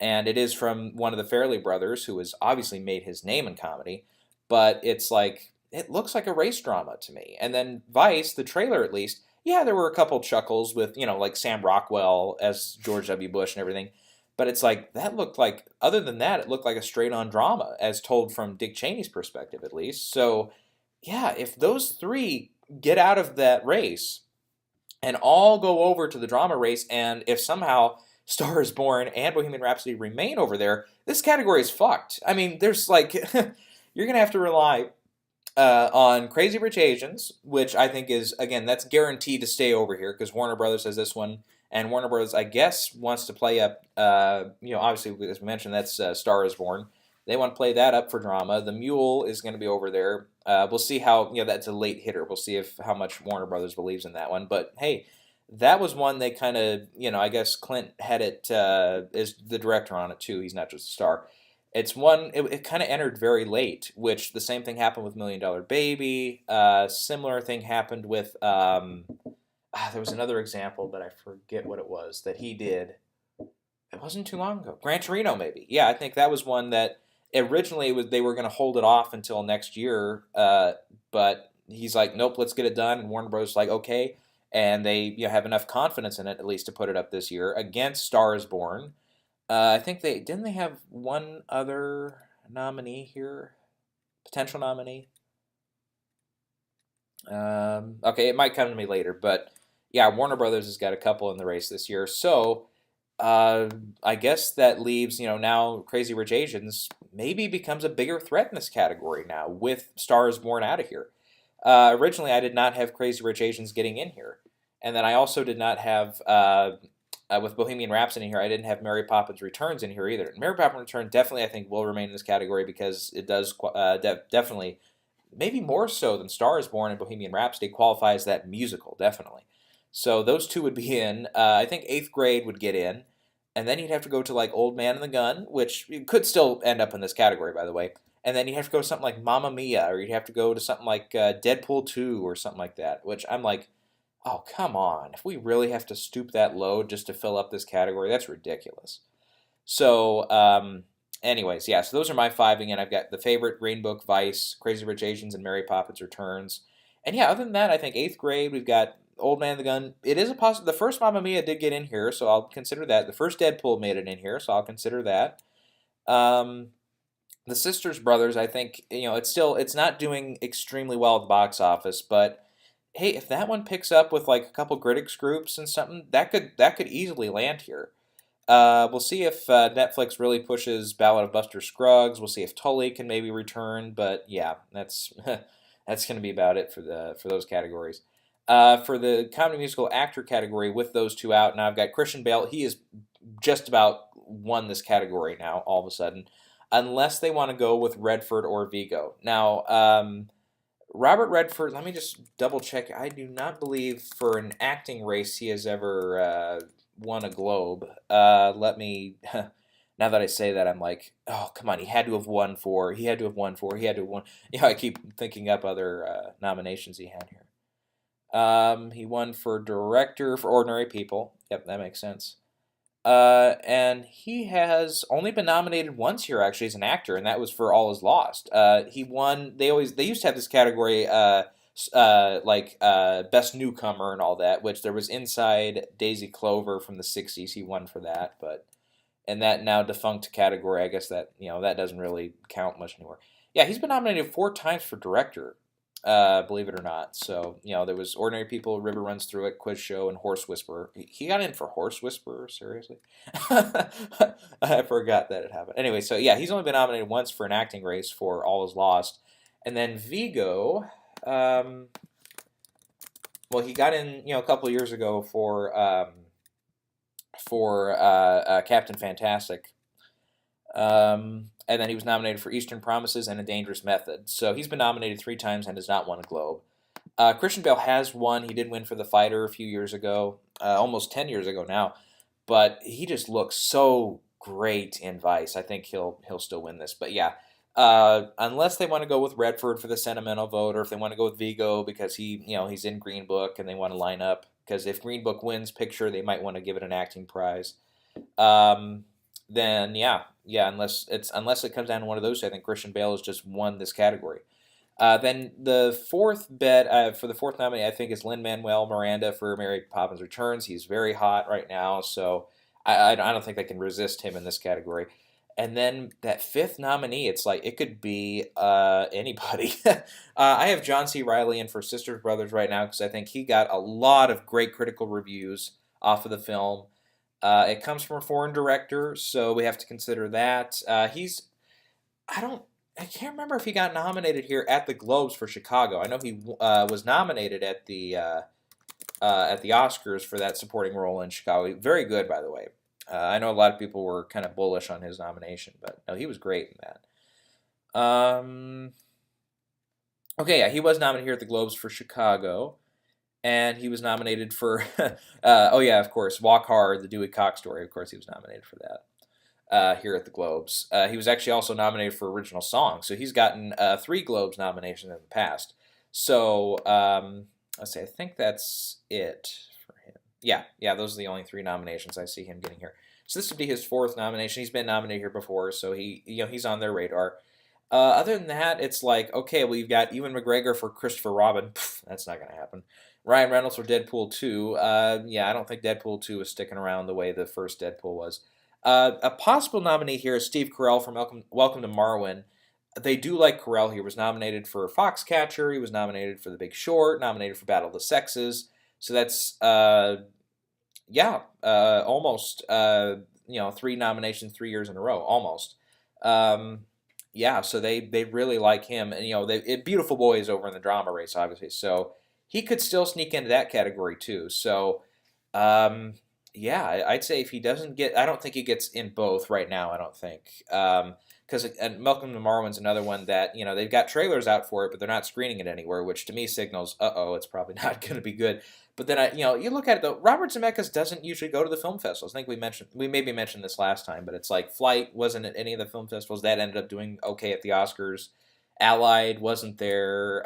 And it is from one of the Farrelly brothers, who has obviously made his name in comedy. But it's like, it looks like a race drama to me. And then Vice, the trailer at least, yeah, there were a couple chuckles with, like Sam Rockwell as George W. Bush and everything. But it's like, that looked like, other than that, it looked like a straight-on drama, as told from Dick Cheney's perspective at least. So, yeah, if those three get out of that race and all go over to the drama race, and if somehow Star is Born and Bohemian Rhapsody remain over there, this category is fucked. I mean, there's like, you're going to have to rely on Crazy Rich Asians, which I think is, again, that's guaranteed to stay over here, because Warner Brothers has this one, and Warner Brothers, I guess, wants to play up, obviously, as we mentioned, that's Star is Born. They want to play that up for drama. The Mule is going to be over there. We'll see how, that's a late hitter. We'll see how much Warner Brothers believes in that one. But, hey, that was one they kind of, I guess Clint had it, is the director on it, too. He's not just a star. It's one, it kind of entered very late, which the same thing happened with Million Dollar Baby. Similar thing happened with, there was another example, but I forget what it was that he did. It wasn't too long ago. Gran Torino, maybe. Yeah, I think that was one that originally they were going to hold it off until next year, but he's like, nope, let's get it done. And Warner Bros. Like, okay. And they have enough confidence in it, at least, to put it up this year against Star is Born. I think they have one other nominee here, potential nominee. Okay, it might come to me later, but yeah, Warner Brothers has got a couple in the race this year. So uh, I guess that leaves, now Crazy Rich Asians maybe becomes a bigger threat in this category now with Stars Born out of here. Originally, I did not have Crazy Rich Asians getting in here, and then I also did not have with Bohemian Rhapsody in here. I didn't have Mary Poppins Returns in here either. Mary Poppins Returns definitely I think will remain in this category because it does definitely maybe more so than Star is Born and Bohemian Rhapsody qualify as that musical definitely. So those two would be in. I think Eighth Grade would get in, and then you'd have to go to like Old Man and the Gun, which could still end up in this category by the way. And then you'd have to go to something like Mamma Mia, or you'd have to go to something like Deadpool 2 or something like that, which I'm like, oh, come on. If we really have to stoop that low just to fill up this category, that's ridiculous. So, anyways, yeah, so those are my five. Again, I've got The Favorite, Green Book, Vice, Crazy Rich Asians, and Mary Poppins Returns. And yeah, other than that, I think eighth grade, we've got Old Man and the Gun. It is a possible. The first Mamma Mia did get in here, so I'll consider that. The first Deadpool made it in here, so I'll consider that. Um, the Sisters Brothers, I think, it's not doing extremely well at the box office, but hey, if that one picks up with like a couple critics groups and something, that could easily land here. We'll see if Netflix really pushes Ballad of Buster Scruggs. We'll see if Tully can maybe return, but yeah, that's that's going to be about it for those categories. For the comedy musical actor category, with those two out, now I've got Christian Bale. He is just about won this category now. All of a sudden, unless they want to go with Redford or Vigo. Now, Robert Redford. Let me just double check. I do not believe for an acting race he has ever won a Globe. Let me. Now that I say that, I'm like, oh come on, he had to have won four. He had to have won four. He had to have won. I keep thinking up other nominations he had here. He won for director for Ordinary People. Yep, that makes sense. And he has only been nominated once here actually as an actor, and that was for All Is Lost. He won. They used to have this category best newcomer and all that, which there was Inside Daisy Clover from the '60s. He won for that, but in that now defunct category, I guess that that doesn't really count much anymore. Yeah, he's been nominated four times for director. Believe it or not. So, there was Ordinary People, River Runs Through It, Quiz Show, and Horse Whisperer. He got in for Horse Whisperer? Seriously? I forgot that it happened. Anyway, so yeah, he's only been nominated once for an acting race for All Is Lost. And then Vigo, well, he got in, a couple of years ago for Captain Fantastic. And then he was nominated for Eastern Promises and A Dangerous Method. So he's been nominated three times and has not won a Globe. Christian Bale has won. He did win for The Fighter a few years ago, almost 10 years ago now. But he just looks so great in Vice. I think he'll still win this. But yeah, unless they want to go with Redford for the sentimental vote, or if they want to go with Vigo because he's in Green Book and they want to line up. Because if Green Book wins picture, they might want to give it an acting prize. Then yeah, unless it comes down to one of those, I think Christian Bale has just won this category. Then the fourth bet for the fourth nominee, I think, is Lin-Manuel Miranda for Mary Poppins Returns. He's very hot right now, so I don't think they can resist him in this category. And then that fifth nominee, it's like it could be anybody. I have John C. Reilly in for Sisters Brothers right now because I think he got a lot of great critical reviews off of the film. It comes from a foreign director, so we have to consider that. I can't remember if he got nominated here at the Globes for Chicago. I know he was nominated at the Oscars for that supporting role in Chicago. Very good, by the way. I know a lot of people were kind of bullish on his nomination, but no, he was great in that. Okay, yeah, he was nominated here at the Globes for Chicago. And he was nominated for, oh yeah, of course, Walk Hard, the Dewey Cox story. Of course, he was nominated for that here at the Globes. He was actually also nominated for original song, so he's gotten 3 Globes nominations in the past. So let's see, I think that's it for him. Yeah, those are the only 3 nominations I see him getting here. So this would be his 4th nomination. He's been nominated here before, so he's on their radar. Other than that, it's like, okay, well, you've got Ewan McGregor for Christopher Robin. Pff, that's not going to happen. Ryan Reynolds for Deadpool 2. Yeah, I don't think Deadpool 2 is sticking around the way the first Deadpool was. A possible nominee here is Steve Carell from Welcome to Marwen. They do like Carell. He was nominated for Foxcatcher. He was nominated for The Big Short, nominated for Battle of the Sexes. So that's, Yeah, almost. Three nominations, 3 years in a row, almost. Um, yeah, so they really like him, and Beautiful Boy is over in the drama race, obviously, so he could still sneak into that category too. So, um, yeah, I'd say if he doesn't get, I don't think he gets in both right now. I don't think. Because Malcolm to Marwan's another one that they've got trailers out for it, but they're not screening it anywhere, which to me signals, it's probably not going to be good. But then you look at it though. Robert Zemeckis doesn't usually go to the film festivals. I think we maybe mentioned this last time, but it's like Flight wasn't at any of the film festivals. That ended up doing okay at the Oscars. Allied wasn't there.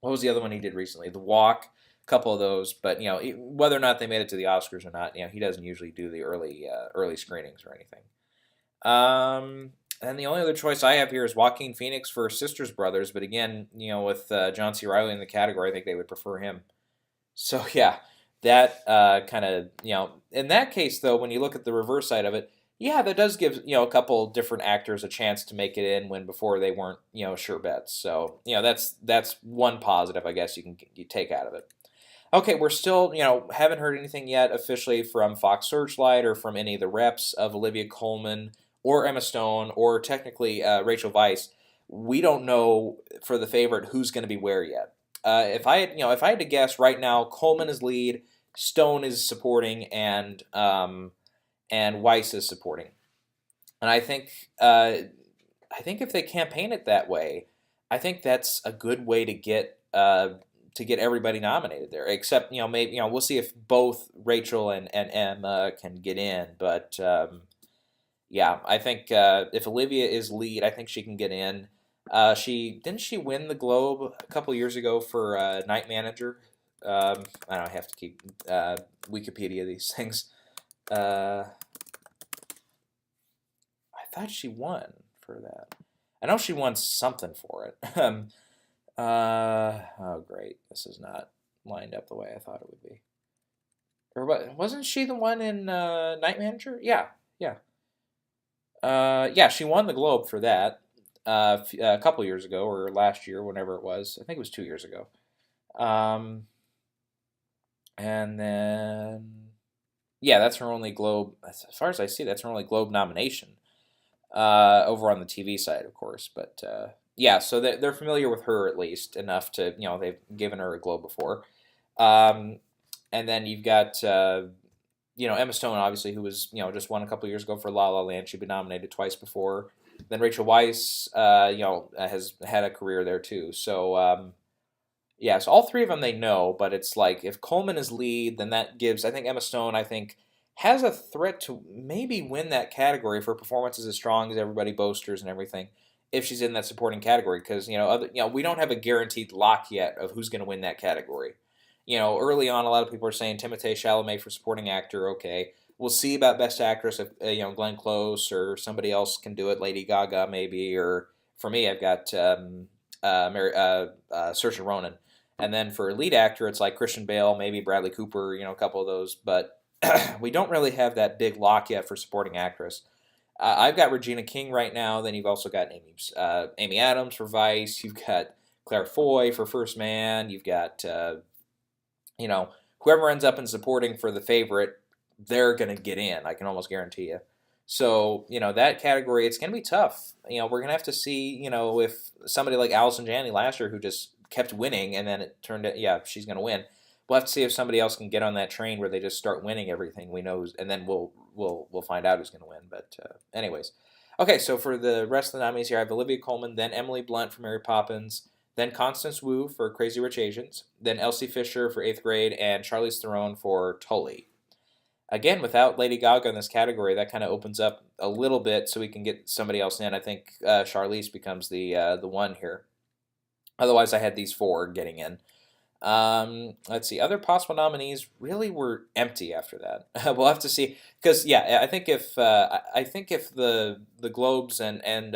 What was the other one he did recently? The Walk, a couple of those. But whether or not they made it to the Oscars or not, he doesn't usually do the early screenings or anything. And the only other choice I have here is Joaquin Phoenix for Sisters Brothers. But again, with John C. Reilly in the category, I think they would prefer him. So yeah, that kind of in that case though, when you look at the reverse side of it, yeah, that does give a couple different actors a chance to make it in when before they weren't sure bets. So that's one positive I guess you take out of it. Okay, we're still haven't heard anything yet officially from Fox Searchlight or from any of the reps of Olivia Colman or Emma Stone or technically Rachel Weisz. We don't know for the favorite who's going to be where yet. If I had to guess right now, Coleman is lead, Stone is supporting, and Weiss is supporting. And I think if they campaign it that way, I think that's a good way to get everybody nominated there. Except maybe we'll see if both Rachel and Emma can get in, but yeah, I think if Olivia is lead, I think she can get in. She win the Globe a couple years ago for Night Manager. I don't have to keep Wikipedia these things. I thought she won for that. I know she won something for it. Oh great, this is not lined up the way I thought it would be. Or what? Wasn't she the one in Night Manager? Yeah, yeah. Yeah, she won the Globe for that a couple years ago or last year, whenever it was. I think it was 2 years ago. Um, and then, yeah, that's her only Globe. As far as I see, that's her only Globe nomination over on the TV side, of course. But yeah, so they're familiar with her at least enough to they've given her a Globe before. Um, and then you've got Emma Stone, obviously, who was just won a couple years ago for La La Land. She'd been nominated twice before. Then Rachel Weisz, has had a career there too. So yeah, so all three of them they know, but it's like if Coleman is lead, then that gives I think Emma Stone has a threat to maybe win that category for performances as strong as everybody boasters and everything. If she's in that supporting category, because we don't have a guaranteed lock yet of who's going to win that category. Early on, a lot of people are saying Timothée Chalamet for supporting actor. Okay, we'll see about best actress if Glenn Close or somebody else can do it. Lady Gaga maybe, or for me, I've got Saoirse Ronan, and then for lead actor, it's like Christian Bale, maybe Bradley Cooper. A couple of those, but we don't really have that big lock yet for supporting actress. I've got Regina King right now. Then you've also got Amy Adams for Vice. You've got Claire Foy for First Man. You've got whoever ends up in supporting for the favorite, they're going to get in. I can almost guarantee you. So, that category, it's going to be tough. We're going to have to see, if somebody like Allison Janney last year who just kept winning and then it turned out, yeah, she's going to win. We'll have to see if somebody else can get on that train where they just start winning everything we know, and then we'll find out who's going to win. But anyways, okay. So for the rest of the nominees here, I have Olivia Colman, then Emily Blunt for Mary Poppins, then Constance Wu for Crazy Rich Asians, then Elsie Fisher for Eighth Grade, and Charlize Theron for Tully. Again, without Lady Gaga in this category, that kind of opens up a little bit so we can get somebody else in. I think Charlize becomes the one here. Otherwise, I had these four getting in. Let's see. Other possible nominees really were empty after that. We'll have to see because yeah, I think if the Globes and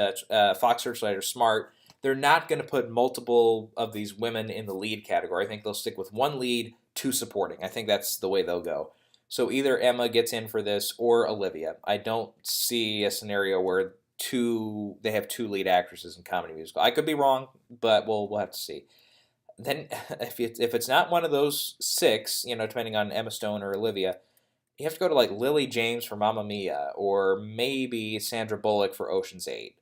Fox Searchlight are smart, they're not going to put multiple of these women in the lead category. I think they'll stick with one lead, two supporting. I think that's the way they'll go. So either Emma gets in for this or Olivia. I don't see a scenario where they have two lead actresses in comedy musical. I could be wrong, but we'll have to see. then if it's not one of those six, depending on Emma Stone or Olivia, you have to go to like Lily James for Mamma Mia, or maybe Sandra Bullock for Ocean's 8.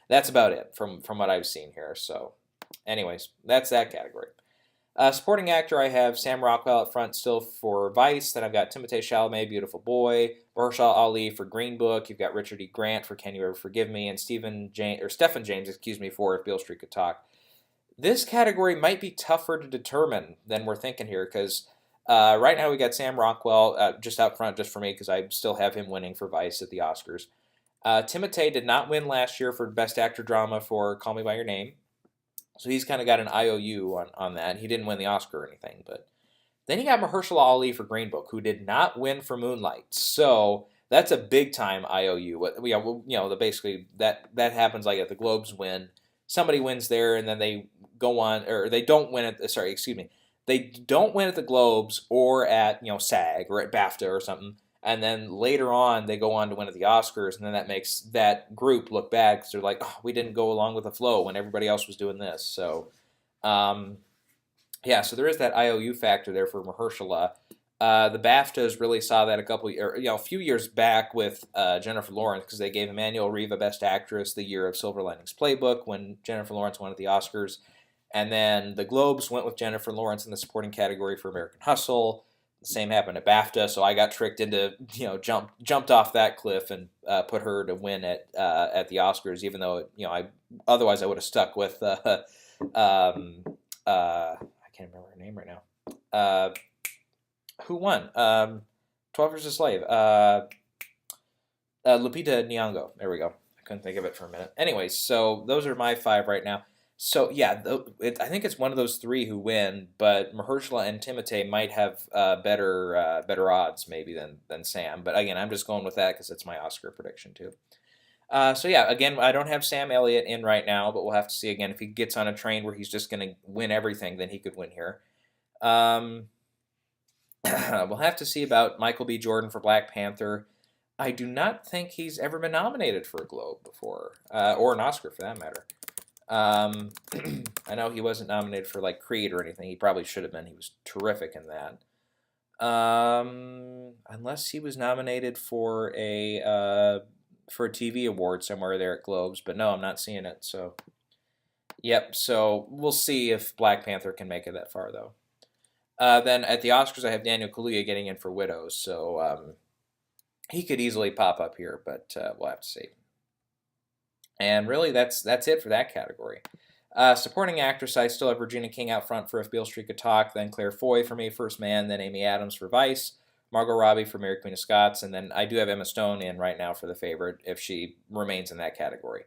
That's about it from what I've seen here. So, anyways, that's that category. Supporting actor, I have Sam Rockwell up front still for Vice. Then I've got Timothée Chalamet, Beautiful Boy, Mahershala Ali for Green Book. You've got Richard E. Grant for Can You Ever Forgive Me, and Stephen James, for If Beale Street Could Talk. This category might be tougher to determine than we're thinking here, because right now we got Sam Rockwell just out front, just for me, because I still have him winning for Vice at the Oscars. Timothée did not win last year for Best Actor Drama for Call Me By Your Name. So he's kind of got an IOU on that. He didn't win the Oscar or anything. But then you got Mahershala Ali for Green Book, who did not win for Moonlight. So that's a big time IOU. Basically that happens like at the Globes win. Somebody wins there, and then they go on, or they don't win at. Sorry, excuse me. They don't win at the Globes or at SAG or at BAFTA or something. And then later on, they go on to win at the Oscars, and then that makes that group look bad because they're like, oh, we didn't go along with the flow when everybody else was doing this. So, so there is that IOU factor there for Mahershala. The BAFTAs really saw that a few years back with Jennifer Lawrence, because they gave Emmanuel Riva Best Actress the year of Silver Linings Playbook when Jennifer Lawrence won at the Oscars. And then the Globes went with Jennifer Lawrence in the supporting category for American Hustle. The same happened at BAFTA, so I got tricked into jumped off that cliff and put her to win at the Oscars, even though I would have stuck with I can't remember her name right now. Who won? 12 Years a Slave. Lupita Nyong'o. There we go. I couldn't think of it for a minute. Anyways, so those are my 5 right now. So yeah, I think it's one of those 3 who win, but Mahershala and Timothée might have better odds maybe than Sam. But again, I'm just going with that because it's my Oscar prediction too. So yeah, again, I don't have Sam Elliott in right now, but we'll have to see again if he gets on a train where he's just going to win everything, then he could win here. We'll have to see about Michael B. Jordan for Black Panther. I do not think he's ever been nominated for a Globe before, or an Oscar for that matter. I know he wasn't nominated for like Creed or anything. He probably should have been. He was terrific in that. Unless he was nominated for a TV award somewhere there at Globes, but no, I'm not seeing it. So, yep. So we'll see if Black Panther can make it that far, though. Then at the Oscars, I have Daniel Kaluuya getting in for Widows, so he could easily pop up here, but we'll have to see. And really, that's it for that category. Supporting actress, I still have Regina King out front for If Beale Street Could Talk, then Claire Foy for me, First Man, then Amy Adams for Vice, Margot Robbie for Mary Queen of Scots, and then I do have Emma Stone in right now for The Favorite if she remains in that category.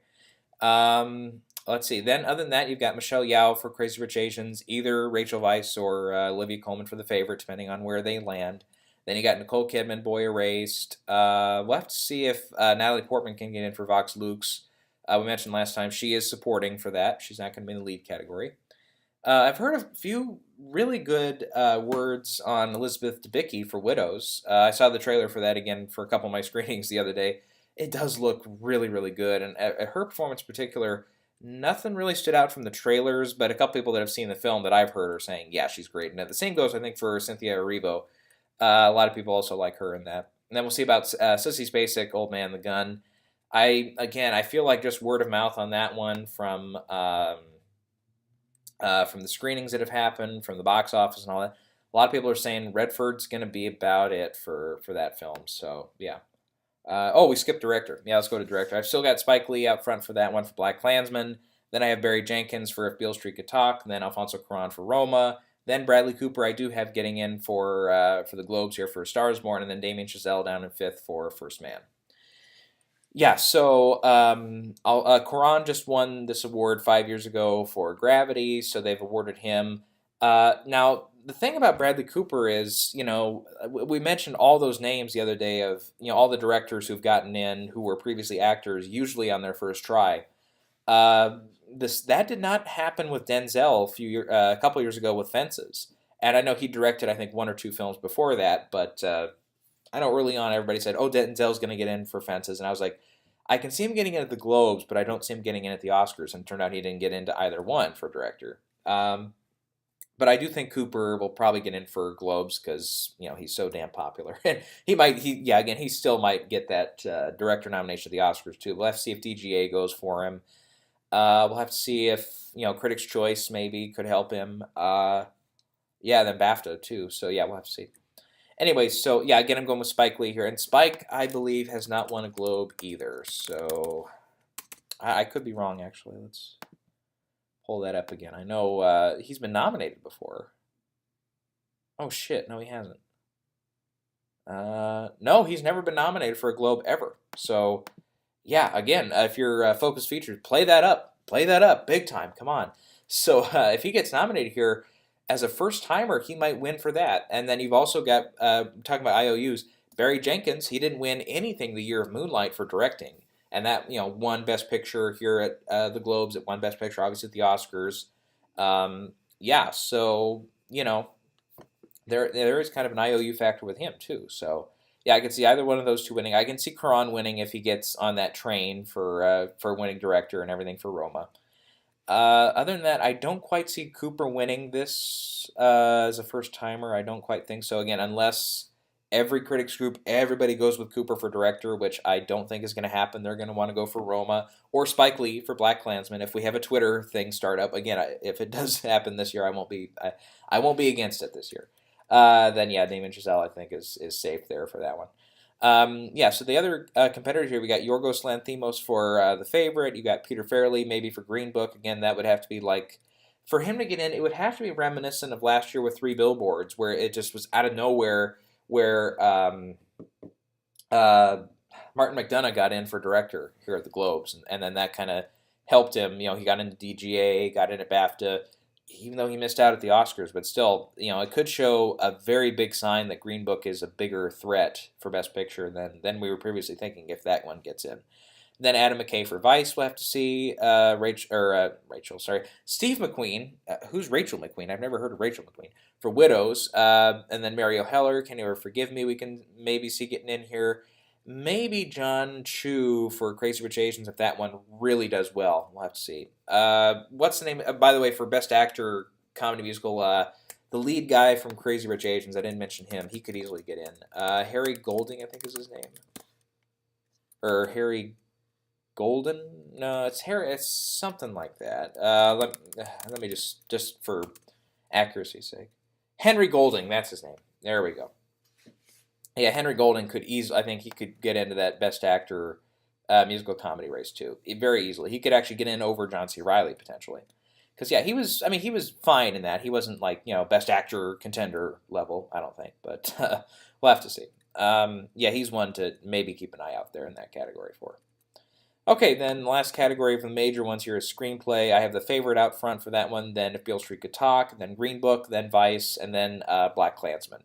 Let's see. Then other than that, you've got Michelle Yeoh for Crazy Rich Asians, either Rachel Weisz or Olivia Colman for The Favorite, depending on where they land. Then you got Nicole Kidman, Boy Erased. We'll have to see if Natalie Portman can get in for Vox Lux. We mentioned last time she is supporting for that. She's not going to be in the lead category. I've heard a few really good words on Elizabeth Debicki for Widows. I saw the trailer for that again for a couple of my screenings the other day. It does look really, really good. And her performance in particular, nothing really stood out from the trailers, but a couple people that have seen the film that I've heard are saying, yeah, she's great. And the same goes, I think, for Cynthia Erivo. A lot of people also like her in that. And then we'll see about Sissy Spacek, Old Man the Gun. I feel like just word of mouth on that one from the screenings that have happened, from the box office and all that. A lot of people are saying Redford's going to be about it for that film. So, yeah. We skipped director. Yeah, let's go to director. I've still got Spike Lee out front for that one for Black Klansman. Then I have Barry Jenkins for If Beale Street Could Talk. Then Alfonso Cuarón for Roma. Then Bradley Cooper I do have getting in for the Globes here for A Star Is Born. And then Damien Chazelle down in 5th for First Man. Yeah, so Cuarón just won this award 5 years ago for Gravity, so they've awarded him. Now, the thing about Bradley Cooper is, we mentioned all those names the other day of, all the directors who've gotten in who were previously actors, usually on their first try. That did not happen with Denzel a couple years ago with Fences. And I know he directed, I think, 1 or 2 films before that, but I know early on everybody said, oh, Denzel's going to get in for Fences. And I was like, I can see him getting in at the Globes, but I don't see him getting in at the Oscars. And it turned out he didn't get into either one for director. But I do think Cooper will probably get in for Globes because he's so damn popular, and he still might get that director nomination at the Oscars too. We'll have to see if DGA goes for him. We'll have to see if Critics' Choice maybe could help him. Yeah, then BAFTA too. So yeah, we'll have to see. Anyway, so yeah, again, I'm going with Spike Lee here, and Spike, I believe, has not won a Globe either. So I could be wrong actually. Let's pull that up again. I know he's been nominated before. Oh shit, no, he hasn't. No, he's never been nominated for a Globe ever. So yeah, again, if you're Focus Features, play that up, big time. Come on. So if he gets nominated here as a first timer, he might win for that. And then you've also got talking about IOUs, Barry Jenkins. He didn't win anything the year of Moonlight for directing, and that won Best Picture here at the Globes. It won Best Picture, obviously at the Oscars. Yeah, so there is kind of an IOU factor with him too. So yeah, I can see either one of those two winning. I can see Cuarón winning if he gets on that train for winning director and everything for Roma. Other than that, I don't quite see Cooper winning this as a first timer. I don't quite think so. Again, unless every critics group, everybody goes with Cooper for director, which I don't think is going to happen. They're going to want to go for Roma or Spike Lee for BlacKkKlansman. If we have a Twitter thing start up again, if it does happen this year, I won't be against it this year. Then yeah, Damien Chazelle I think is safe there for that one. Yeah, so the other competitors here, we got Yorgos Lanthimos for The Favorite. You got Peter Farrelly maybe for Green Book. Again, that would have to be like, for him to get in, it would have to be reminiscent of last year with Three Billboards, where it just was out of nowhere, where Martin McDonagh got in for director here at the Globes, and then that kind of helped him. He got into DGA, got into BAFTA, even though he missed out at the Oscars, but still, it could show a very big sign that Green Book is a bigger threat for Best Picture than we were previously thinking if that one gets in. Then Adam McKay for Vice, we'll have to see. Steve McQueen. Who's Rachel McQueen? I've never heard of Rachel McQueen. For Widows. And then Mario Heller, Can You Ever Forgive Me? We can maybe see getting in here. Maybe John Chu for Crazy Rich Asians if that one really does well. We'll have to see. What's the name? By the way, for Best Actor Comedy Musical, the lead guy from Crazy Rich Asians, I didn't mention him. He could easily get in. Harry Golding, I think is his name. Or Harry Golden? No, it's Harry. It's something like that. Let me just for accuracy's sake. Henry Golding, that's his name. There we go. Yeah, Henry Golding could easily. I think he could get into that Best Actor musical comedy race too, very easily. He could actually get in over John C. Reilly potentially, because yeah, he was. I mean, he was fine in that. He wasn't like Best Actor contender level. I don't think, but we'll have to see. Yeah, he's one to maybe keep an eye out there in that category for. Okay, then the last category from the major ones here is screenplay. I have The Favorite out front for that one. Then If Beale Street Could Talk. Then Green Book. Then Vice. And then BlacKkKlansman.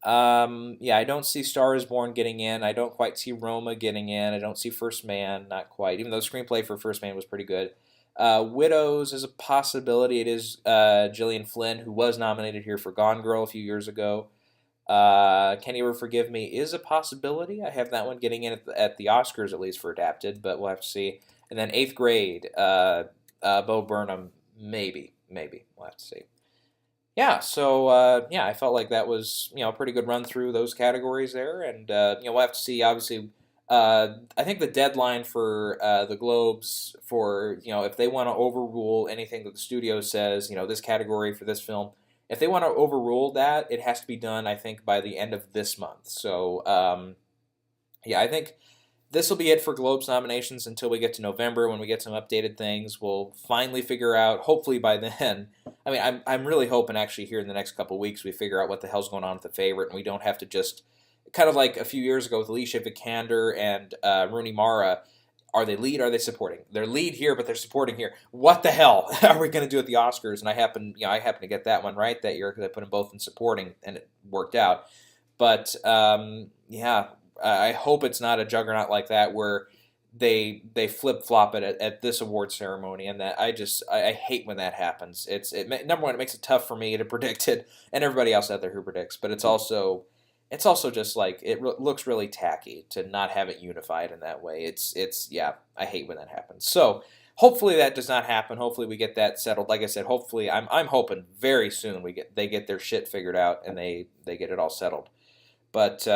Yeah, I don't see Star is Born getting in. I don't quite see Roma getting in. I don't see First Man, not quite. Even though the screenplay for First Man was pretty good. Widows is a possibility. It is Gillian Flynn, who was nominated here for Gone Girl a few years ago. Can You Ever Forgive Me is a possibility. I have that one getting in at the Oscars, at least for adapted, but we'll have to see. And then Eighth Grade, Bo Burnham, maybe. We'll have to see. Yeah, so yeah, I felt like that was a pretty good run through those categories there, and we'll have to see. Obviously, I think the deadline for the Globes for if they want to overrule anything that the studio says, this category for this film, if they want to overrule that, it has to be done, I think, by the end of this month. So yeah, I think this will be it for Globes nominations until we get to November when we get some updated things. We'll finally figure out, hopefully by then. I mean, I'm really hoping actually here in the next couple of weeks we figure out what the hell's going on with The Favorite and we don't have to just, kind of like a few years ago with Alicia Vikander and Rooney Mara, are they lead, are they supporting? They're lead here, but they're supporting here. What the hell are we going to do at the Oscars? And I happen to get that one right that year because I put them both in supporting and it worked out. But yeah, I hope it's not a juggernaut like that where they flip-flop it at this award ceremony, and that I hate when that happens. Number one, it makes it tough for me to predict it, and everybody else out there who predicts, but it's also just like looks really tacky to not have it unified in that way. Yeah, I hate when that happens. So hopefully that does not happen. Hopefully we get that settled. Like I said, hopefully I'm hoping very soon they get their shit figured out and they get it all settled. But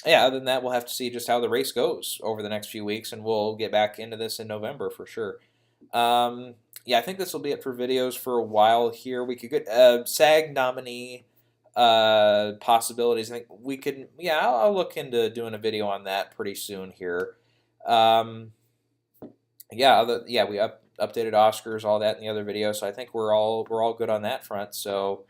yeah, other than that, we'll have to see just how the race goes over the next few weeks, and we'll get back into this in November for sure. Yeah, I think this will be it for videos for a while here. We could get SAG nominee possibilities. I think we could. Yeah, I'll look into doing a video on that pretty soon here. Yeah, we updated Oscars, all that in the other video, so I think we're all good on that front. So.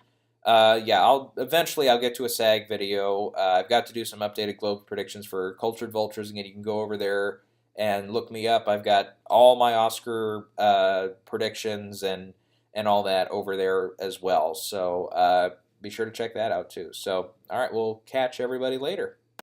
Yeah, I'll get to a SAG video. I've got to do some updated Globe predictions for Cultured Vultures. Again, you can go over there and look me up. I've got all my Oscar predictions and all that over there as well. So be sure to check that out too. So, all right, we'll catch everybody later.